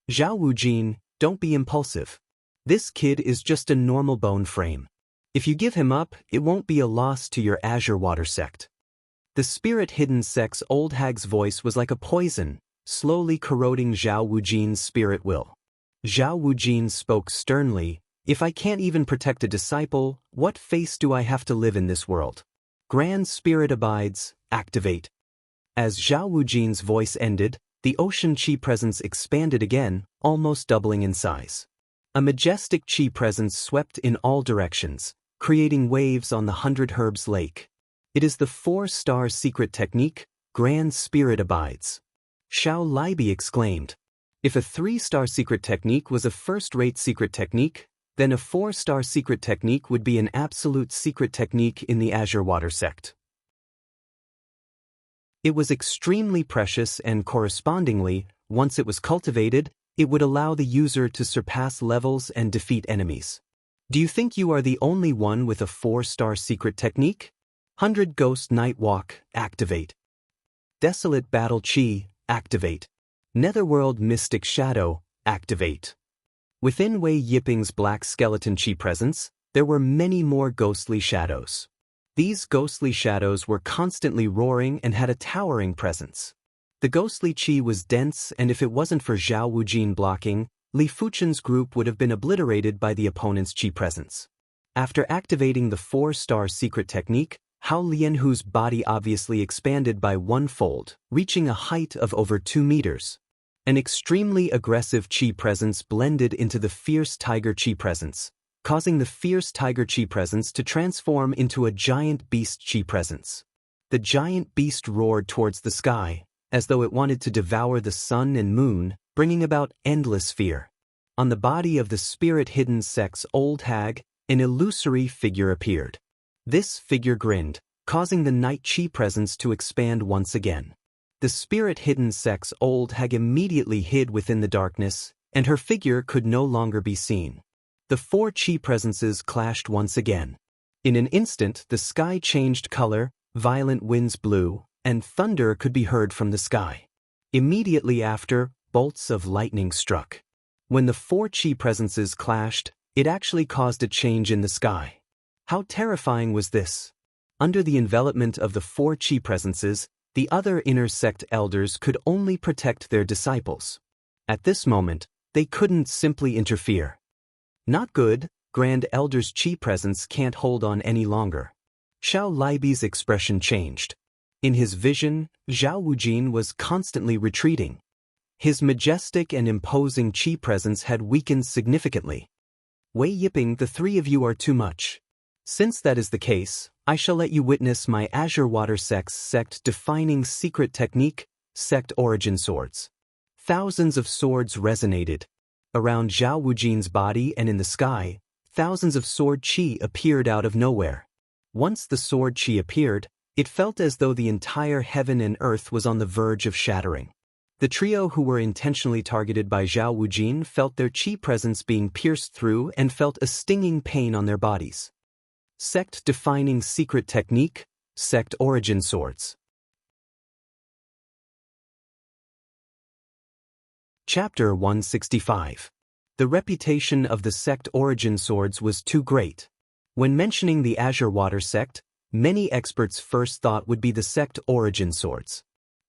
Speaker 1: "Zhao Wujin, don't be impulsive. This kid is just a normal bone frame. If you give him up, it won't be a loss to your Azure Water sect." The spirit-hidden sect's old hag's voice was like a poison, slowly corroding Zhao Wujin's spirit will. Zhao Wujin spoke sternly, "If I can't even protect a disciple, what face do I have to live in this world? Grand Spirit abides, activate." As Zhao Wujin's voice ended, the ocean chi presence expanded again, almost doubling in size. A majestic chi presence swept in all directions, creating waves on the 100 Herbs lake. It is the 4-star secret technique, Grand Spirit abides. Xiao Libi exclaimed. If a 3-star secret technique was a first-rate secret technique, then a 4-star secret technique would be an absolute secret technique in the Azure Water sect. It was extremely precious and correspondingly, once it was cultivated, it would allow the user to surpass levels and defeat enemies. Do you think you are the only one with a 4-star secret technique? 100 Ghost Night Walk, activate. Desolate Battle Chi, activate. Netherworld Mystic Shadow, activate. Within Wei Yiping's black skeleton chi presence, there were many more ghostly shadows. These ghostly shadows were constantly roaring and had a towering presence. The ghostly chi was dense, and if it wasn't for Zhao Wujin blocking, Li Fuchen's group would have been obliterated by the opponent's chi presence. After activating the 4-star secret technique, Hao Lianhu's body obviously expanded by 1-fold, reaching a height of over 2 meters. An extremely aggressive chi presence blended into the fierce tiger chi presence, causing the fierce tiger chi presence to transform into a giant beast chi presence. The giant beast roared towards the sky, as though it wanted to devour the sun and moon, bringing about endless fear. On the body of the spirit-hidden sect's old hag, an illusory figure appeared. This figure grinned, causing the night chi presence to expand once again. The spirit-hidden sect's old hag immediately hid within the darkness, and her figure could no longer be seen. The four chi presences clashed once again. In an instant, the sky changed color, violent winds blew, and thunder could be heard from the sky. Immediately after, bolts of lightning struck. When the four chi presences clashed, it actually caused a change in the sky. How terrifying was this? Under the envelopment of the four chi presences, the other inner sect elders could only protect their disciples. At this moment, they couldn't simply interfere. Not good, Grand Elder's chi presence can't hold on any longer. Xiao Libi's expression changed. In his vision, Zhao Wujin was constantly retreating. His majestic and imposing chi presence had weakened significantly. Wei Yiping, the three of you are too much. Since that is the case, I shall let you witness my Azure Water Sect's sect-defining secret technique, sect origin swords. Thousands of swords resonated. Around Zhao Wujin's body and in the sky, thousands of sword chi appeared out of nowhere. Once the sword chi appeared, it felt as though the entire heaven and earth was on the verge of shattering. The trio who were intentionally targeted by Zhao Wujin felt their chi presence being pierced through and felt a stinging pain on their bodies. Sect-defining secret technique, sect origin swords. Chapter 165. The reputation of the sect origin swords was too great. When mentioning the Azure Water sect, many experts' first thought would be the sect origin swords.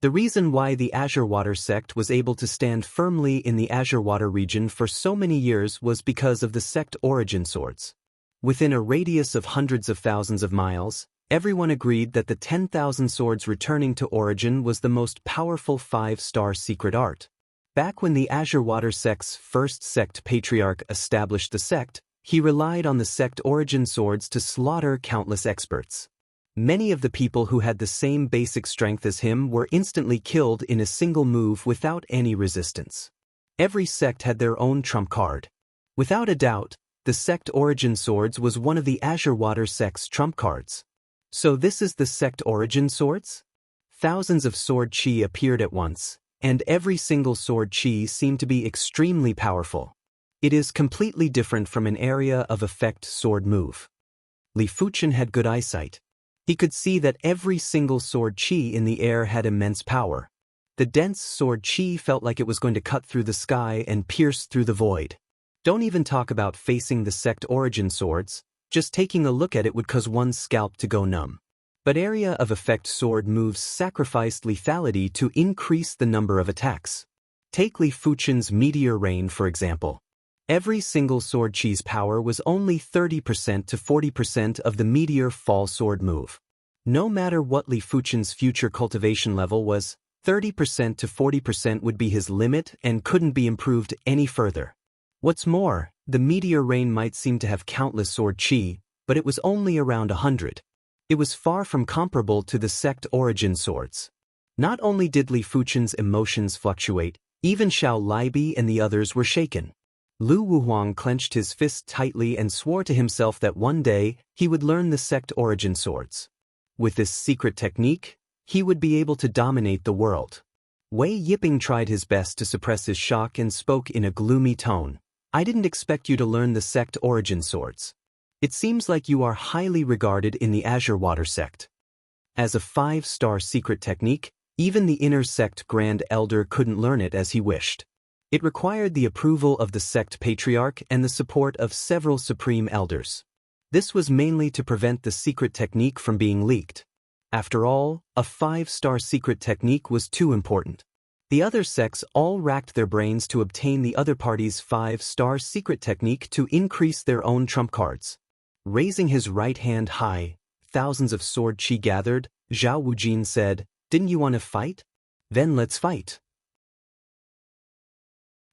Speaker 1: The reason why the Azure Water sect was able to stand firmly in the Azure Water region for so many years was because of the sect origin swords. Within a radius of hundreds of thousands of miles, everyone agreed that the 10,000 swords returning to origin was the most powerful 5-star secret art. Back when the Azure Water sect's first sect patriarch established the sect, he relied on the sect origin swords to slaughter countless experts. Many of the people who had the same basic strength as him were instantly killed in a single move without any resistance. Every sect had their own trump card. Without a doubt, the sect origin swords was one of the Azure Water sect's trump cards. So this is the sect origin swords? Thousands of sword chi appeared at once, and every single sword chi seemed to be extremely powerful. It is completely different from an area of effect sword move. Li Fuchen had good eyesight. He could see that every single sword chi in the air had immense power. The dense sword chi felt like it was going to cut through the sky and pierce through the void. Don't even talk about facing the sect origin swords, just taking a look at it would cause one's scalp to go numb. But area of effect sword moves sacrificed lethality to increase the number of attacks. Take Li Fuchen's meteor rain for example. Every single sword chi's power was only 30% to 40% of the meteor fall sword move. No matter what Li Fuchen's future cultivation level was, 30% to 40% would be his limit and couldn't be improved any further. What's more, the meteor rain might seem to have countless sword chi, but it was only around 100. It was far from comparable to the sect origin swords. Not only did Li Fuchen's emotions fluctuate, even Xiao Libi and the others were shaken. Lu Wuhuang clenched his fist tightly and swore to himself that one day he would learn the sect origin swords. With this secret technique, he would be able to dominate the world. Wei Yiping tried his best to suppress his shock and spoke in a gloomy tone. I didn't expect you to learn the sect origin swords. It seems like you are highly regarded in the Azure Water sect. As a 5-star secret technique, even the inner sect Grand Elder couldn't learn it as he wished. It required the approval of the sect patriarch and the support of several supreme elders. This was mainly to prevent the secret technique from being leaked. After all, a 5-star secret technique was too important. The other sects all racked their brains to obtain the other party's 5-star secret technique to increase their own trump cards. Raising his right hand high, thousands of sword chi gathered, Zhao Wujin said, "Didn't you want to fight? Then let's fight."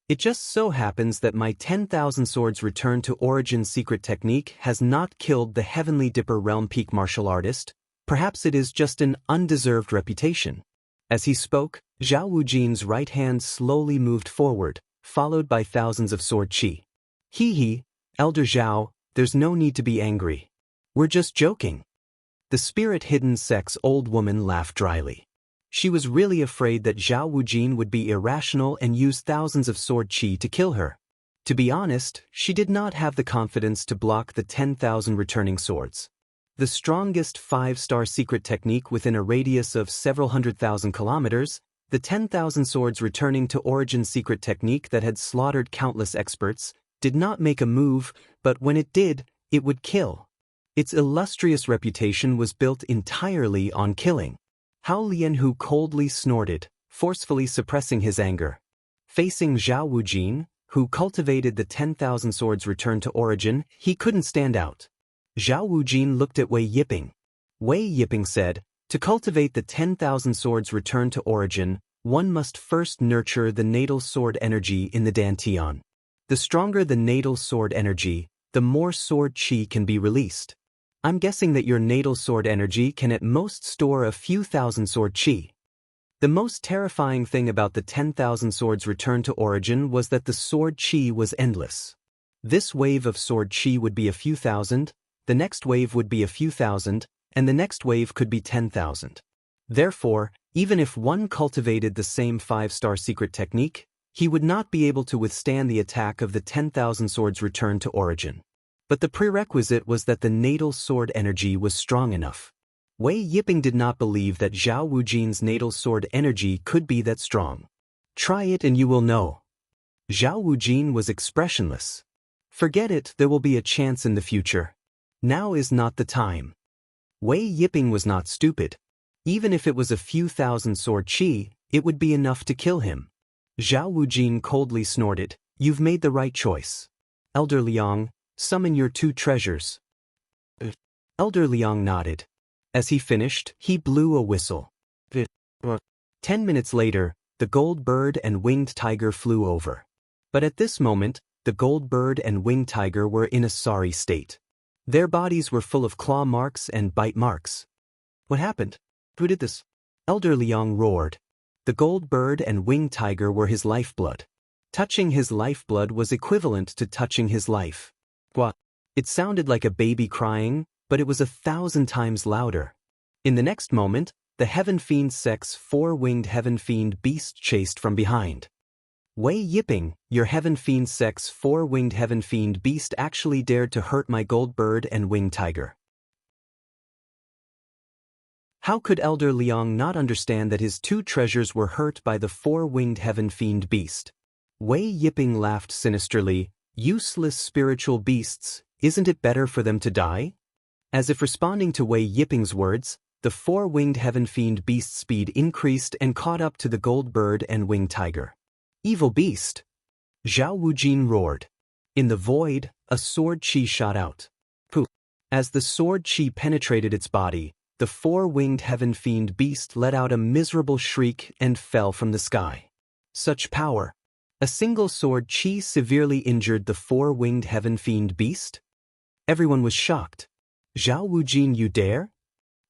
Speaker 1: It just so happens that my 10,000 swords return to origin secret technique has not killed the Heavenly Dipper realm peak martial artist. Perhaps it is just an undeserved reputation. As he spoke, Zhao Wujin's right hand slowly moved forward, followed by thousands of sword qi. Hee, Elder Zhao, there's no need to be angry. We're just joking. The spirit-hidden sect's old woman laughed dryly. She was really afraid that Zhao Wujin would be irrational and use thousands of sword qi to kill her. To be honest, she did not have the confidence to block the 10,000 returning swords. The strongest 5-star secret technique within a radius of several 100,000 kilometers, the 10,000 swords returning to origin secret technique that had slaughtered countless experts, did not make a move, but when it did, it would kill. Its illustrious reputation was built entirely on killing. Hao Lianhu coldly snorted, forcefully suppressing his anger. Facing Zhao Wujin, who cultivated the 10,000 swords return to origin, he couldn't stand out. Zhao Wujin looked at Wei Yiping. Wei Yiping said, to cultivate the 10,000 swords return to origin, one must first nurture the natal sword energy in the Dantian. The stronger the natal sword energy, the more sword qi can be released. I'm guessing that your natal sword energy can at most store a few thousand sword qi. The most terrifying thing about the 10,000 swords return to origin was that the sword qi was endless. This wave of sword qi would be a few thousand, the next wave would be a few thousand, and the next wave could be 10,000. Therefore, even if one cultivated the same 5-star secret technique, he would not be able to withstand the attack of the 10,000 swords return to origin. But the prerequisite was that the natal sword energy was strong enough. Wei Yiping did not believe that Zhao Wujin's natal sword energy could be that strong. Try it and you will know. Zhao Wujin was expressionless. Forget it, there will be a chance in the future. Now is not the time. Wei Yiping was not stupid. Even if it was a few thousand sword qi, it would be enough to kill him. Zhao Wujin coldly snorted, you've made the right choice. Elder Liang, summon your 2 treasures. Elder Liang nodded. As he finished, he blew a whistle. 10 minutes later, the gold bird and winged tiger flew over. But at this moment, the gold bird and winged tiger were in a sorry state. Their bodies were full of claw marks and bite marks. What happened? Who did this? Elder Liang roared. The gold bird and winged tiger were his lifeblood. Touching his lifeblood was equivalent to touching his life. What? It sounded like a baby crying, but it was 1,000 times louder. In the next moment, the Heaven Fiend sect's 4-winged Heaven Fiend beast chased from behind. Wei Yiping, your Heaven Fiend sect's 4-winged Heaven Fiend beast actually dared to hurt my gold bird and winged tiger. How could Elder Liang not understand that his 2 treasures were hurt by the 4-winged Heaven Fiend beast? Wei Yiping laughed sinisterly. Useless spiritual beasts, isn't it better for them to die? As if responding to Wei Yiping's words, the 4-winged Heaven Fiend beast's speed increased and caught up to the gold bird and winged tiger. Evil beast! Zhao Wujin roared. In the void, a sword qi shot out. Poof! As the sword qi penetrated its body, the 4-winged Heaven Fiend beast let out a miserable shriek and fell from the sky. Such power! A single sword qi severely injured the 4-winged Heaven Fiend beast? Everyone was shocked. Zhao Wujin, you dare?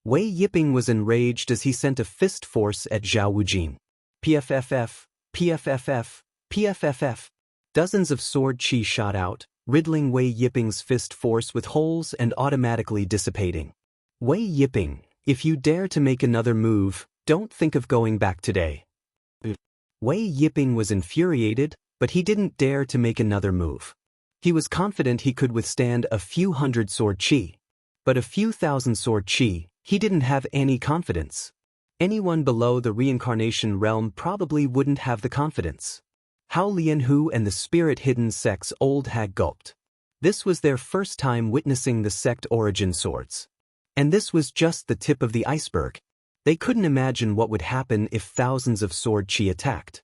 Speaker 1: Wei Yiping was enraged as he sent a fist force at Zhao Wujin. PFFF, PFFF, PFFF. Dozens of sword qi shot out, riddling Wei Yiping's fist force with holes and automatically dissipating. Wei Yiping, if you dare to make another move, don't think of going back today. Wei Yiping was infuriated, but he didn't dare to make another move. He was confident he could withstand a few hundred sword qi. But a few thousand sword qi, he didn't have any confidence. Anyone below the reincarnation realm probably wouldn't have the confidence. Hao Lianhu and the spirit-hidden sect's old hag gulped. This was their first time witnessing the sect origin swords. And this was just the tip of the iceberg. They couldn't imagine what would happen if thousands of sword qi attacked.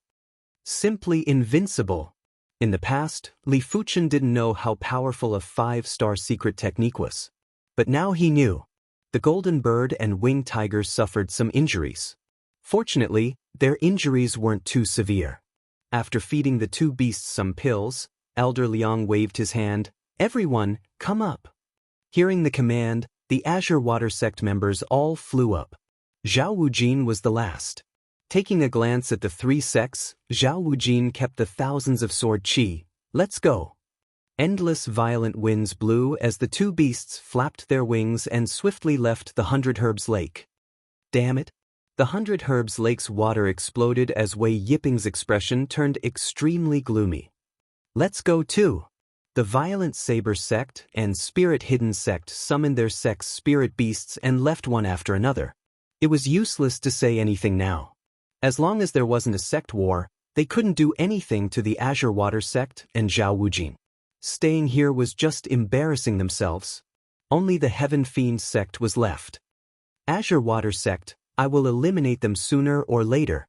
Speaker 1: Simply invincible. In the past, Li Fuchen didn't know how powerful a 5-star secret technique was. But now he knew. The golden bird and winged tiger suffered some injuries. Fortunately, their injuries weren't too severe. After feeding the 2 beasts some pills, Elder Liang waved his hand. Everyone, come up. Hearing the command, the Azure Water Sect members all flew up. Zhao Wujin was the last. Taking a glance at the 3 sects, Zhao Wujin kept the thousands of sword qi. Let's go. Endless violent winds blew as the 2 beasts flapped their wings and swiftly left the 100 Herbs Lake. Damn it. The 100 Herbs Lake's water exploded as Wei Yiping's expression turned extremely gloomy. Let's go too. The Violent Saber sect and Spirit Hidden sect summoned their sect's spirit beasts and left one after another. It was useless to say anything now. As long as there wasn't a sect war, they couldn't do anything to the Azure Water sect and Zhao Wujin. Staying here was just embarrassing themselves. Only the Heaven Fiend sect was left. Azure Water sect, I will eliminate them sooner or later.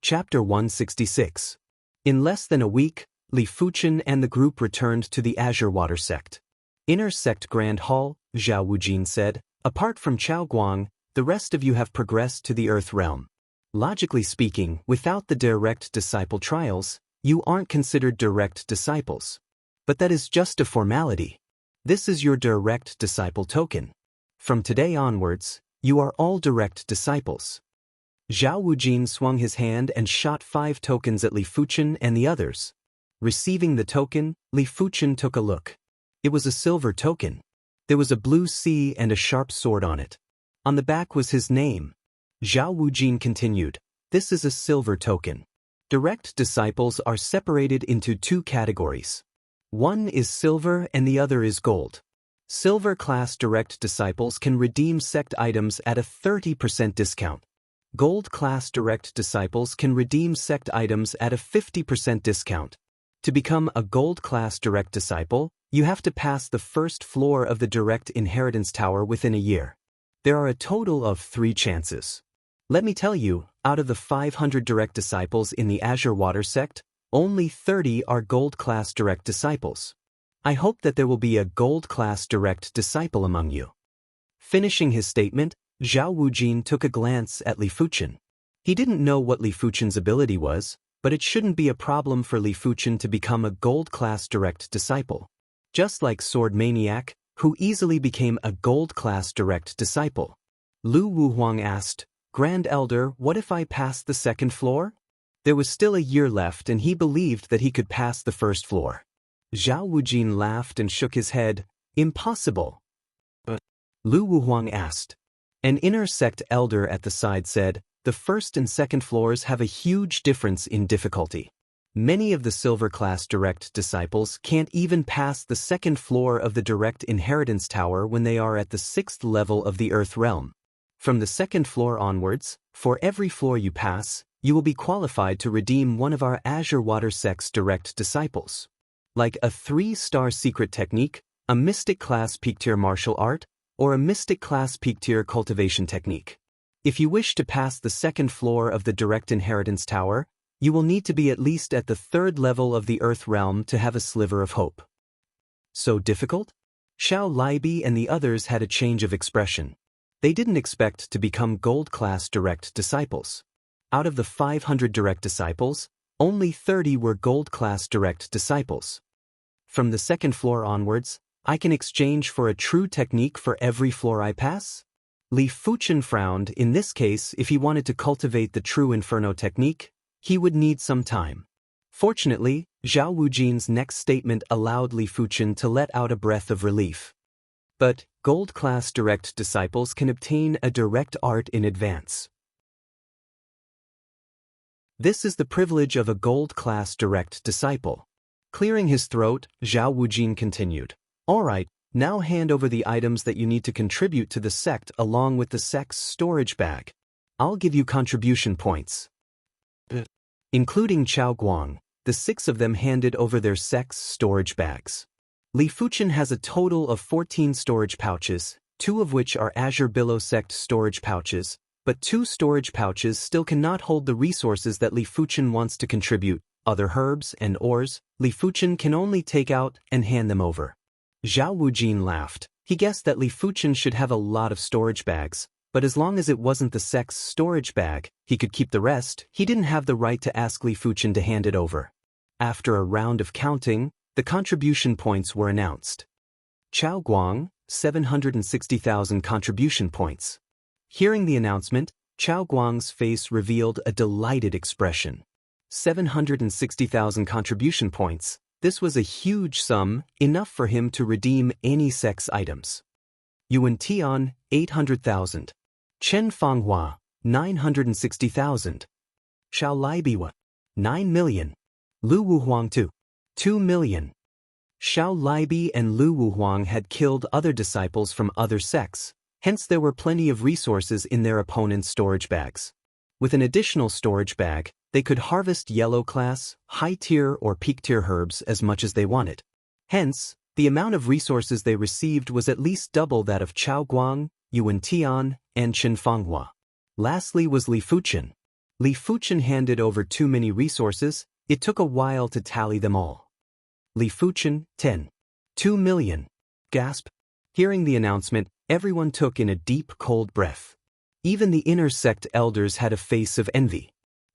Speaker 1: Chapter 166. In less than a week, Li Fuchen and the group returned to the Azure Water sect. Inner Sect Grand Hall, Zhao Wujin said, apart from Chao Guang, the rest of you have progressed to the Earth Realm. Logically speaking, without the direct disciple trials, you aren't considered direct disciples. But that is just a formality. This is your direct disciple token. From today onwards, you are all direct disciples. Zhao Wujin swung his hand and shot 5 tokens at Li Fuchen and the others. Receiving the token, Li Fuchen took a look. It was a silver token. There was a blue sea and a sharp sword on it. On the back was his name. Zhao Wujin continued, this is a silver token. Direct disciples are separated into 2 categories. One is silver and the other is gold. Silver class direct disciples can redeem sect items at a 30% discount. Gold class direct disciples can redeem sect items at a 50% discount. To become a gold class direct disciple, you have to pass the first floor of the direct inheritance tower within a year. There are a total of 3 chances. Let me tell you, out of the 500 direct disciples in the Azure Water sect, only 30 are gold class direct disciples. I hope that there will be a gold class direct disciple among you. Finishing his statement, Zhao Wujin took a glance at Li Fuchen. He didn't know what Li Fuchen's ability was, but it shouldn't be a problem for Li Fuchen to become a gold class direct disciple. Just like Sword Maniac, who easily became a gold class direct disciple. Lu Wuhuang asked, Grand Elder, what if I passed the 2nd floor? There was still a year left and he believed that he could pass the 1st floor. Zhao Wujin laughed and shook his head, impossible. But Lu Wuhuang asked. An inner sect elder at the side said, the 1st and 2nd floors have a huge difference in difficulty. Many of the silver class direct disciples can't even pass the 2nd floor of the direct inheritance tower when they are at the 6th level of the Earth Realm. From the 2nd floor onwards, for every floor you pass, you will be qualified to redeem one of our Azure Water sect's direct disciples. Like a 3-star secret technique, a mystic class peak tier martial art, or a mystic class peak tier cultivation technique. If you wish to pass the 2nd floor of the direct inheritance tower, you will need to be at least at the 3rd level of the Earth Realm to have a sliver of hope. So difficult? Xiao Libi and the others had a change of expression. They didn't expect to become gold class direct disciples. Out of the 500 direct disciples, only 30 were gold class direct disciples. From the 2nd floor onwards, I can exchange for a true technique for every floor I pass? Li Fuchen frowned. In this case, if he wanted to cultivate the true Inferno technique, he would need some time. Fortunately, Zhao Wujin's next statement allowed Li Fuchen to let out a breath of relief. But gold class direct disciples can obtain a direct art in advance. This is the privilege of a gold class direct disciple. Clearing his throat, Zhao Wujin continued. Alright, now hand over the items that you need to contribute to the sect along with the sect's storage bag. I'll give you contribution points. Including Chao Guang, the 6 of them handed over their sect's storage bags. Li Fuchen has a total of 14 storage pouches, 2 of which are Azure Billow sect storage pouches, but 2 storage pouches still cannot hold the resources that Li Fuchen wants to contribute, other herbs and ores. Li Fuchen can only take out and hand them over. Zhao Wujin laughed. He guessed that Li Fuchen should have a lot of storage bags, but as long as it wasn't the sect's storage bag, he could keep the rest. He didn't have the right to ask Li Fuchen to hand it over. After a round of counting, the contribution points were announced. Chao Guang, 760,000 contribution points. Hearing the announcement, Chao Guang's face revealed a delighted expression. 760,000 contribution points. This was a huge sum, enough for him to redeem any sects items. Yuan Tian, 800,000. Chen Fanghua, 960,000. Xiao Laibiwa, 9 million. Lu Wuhuang 2 million. Xiao Laibi and Lu Wuhuang had killed other disciples from other sects, hence there were plenty of resources in their opponents' storage bags. With an additional storage bag, they could harvest yellow class, high-tier or peak-tier herbs as much as they wanted. Hence, the amount of resources they received was at least double that of Chao Guang, Yuan Tian, and Chen Fanghua. Lastly was Li Fuchen. Li Fuchen handed over too many resources. It took a while to tally them all. Li Fuchen, 2 million. Gasp. Hearing the announcement, everyone took in a deep, cold breath. Even the inner sect elders had a face of envy.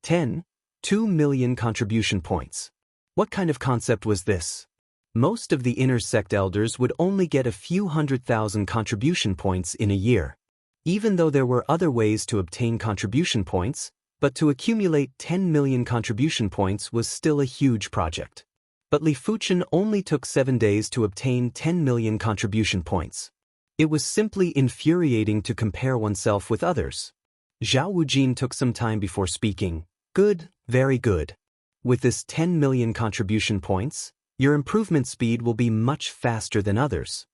Speaker 1: 2 million contribution points. What kind of concept was this? Most of the inner sect elders would only get a few 100,000 contribution points in a year. Even though there were other ways to obtain contribution points, but to accumulate 10 million contribution points was still a huge project. But Li Fuchen only took 7 days to obtain 10 million contribution points. It was simply infuriating to compare oneself with others. Zhao Wujin took some time before speaking. Good, very good. With this 10 million contribution points, your improvement speed will be much faster than others.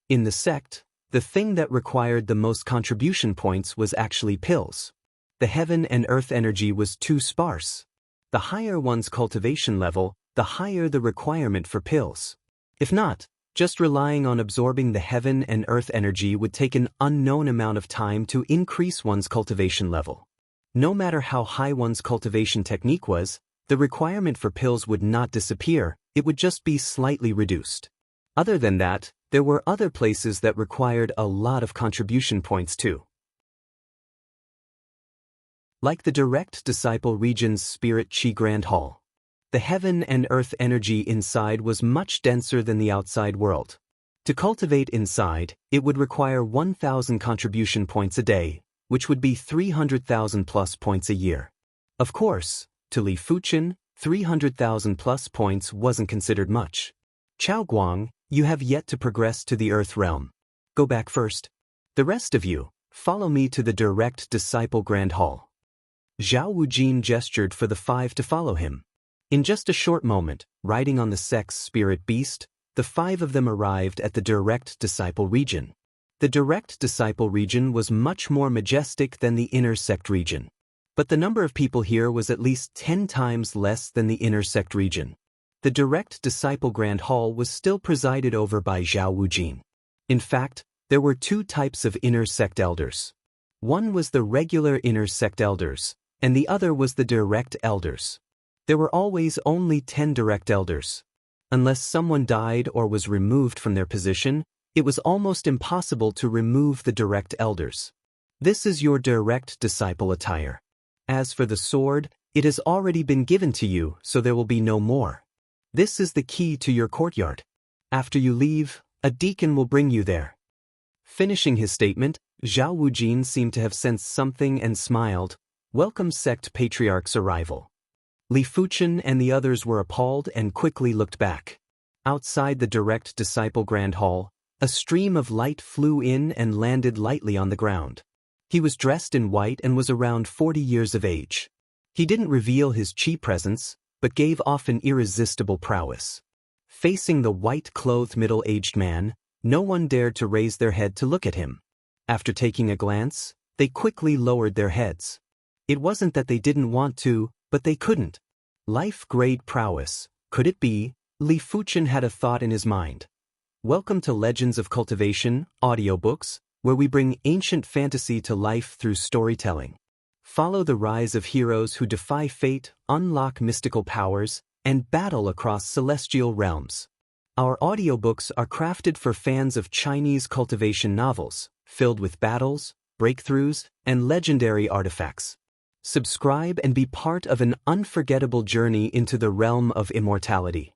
Speaker 1: In the sect, the thing that required the most contribution points was actually pills. The heaven and earth energy was too sparse. The higher one's cultivation level, the higher the requirement for pills. If not, just relying on absorbing the heaven and earth energy would take an unknown amount of time to increase one's cultivation level. No matter how high one's cultivation technique was, the requirement for pills would not disappear, it would just be slightly reduced. Other than that, there were other places that required a lot of contribution points too. Like the direct disciple region's Spirit Chi Grand Hall. The heaven and earth energy inside was much denser than the outside world. To cultivate inside, it would require 1,000 contribution points a day, which would be 300,000 plus points a year. Of course, to Li Fuchen, 300,000 plus points wasn't considered much. Chao Guang, you have yet to progress to the earth realm. Go back first. The rest of you, follow me to the direct disciple Grand Hall. Zhao Wujin gestured for the 5 to follow him. In just a short moment, riding on the sect's spirit beast, the 5 of them arrived at the direct disciple region. The direct disciple region was much more majestic than the inner sect region. But the number of people here was at least 10 times less than the inner sect region. The direct disciple Grand Hall was still presided over by Zhao Wujin. In fact, there were 2 types of inner sect elders. One was the regular inner sect elders, and the other was the direct elders. There were always only 10 direct elders. Unless someone died or was removed from their position, it was almost impossible to remove the direct elders. This is your direct disciple attire. As for the sword, it has already been given to you, so there will be no more. This is the key to your courtyard. After you leave, a deacon will bring you there. Finishing his statement, Zhao Wujin seemed to have sensed something and smiled. Welcome sect patriarch's arrival. Li Fuchen and the others were appalled and quickly looked back. Outside the direct disciple Grand Hall, a stream of light flew in and landed lightly on the ground. He was dressed in white and was around 40 years of age. He didn't reveal his chi presence, but gave off an irresistible prowess. Facing the white-clothed middle-aged man, no one dared to raise their head to look at him. After taking a glance, they quickly lowered their heads. It wasn't that they didn't want to, but they couldn't. Life-grade prowess, could it be? Li Fuchen had a thought in his mind. Welcome to Legends of Cultivation, audiobooks, where we bring ancient fantasy to life through storytelling. Follow the rise of heroes who defy fate, unlock mystical powers, and battle across celestial realms. Our audiobooks are crafted for fans of Chinese cultivation novels, filled with battles, breakthroughs, and legendary artifacts. Subscribe and be part of an unforgettable journey into the realm of immortality.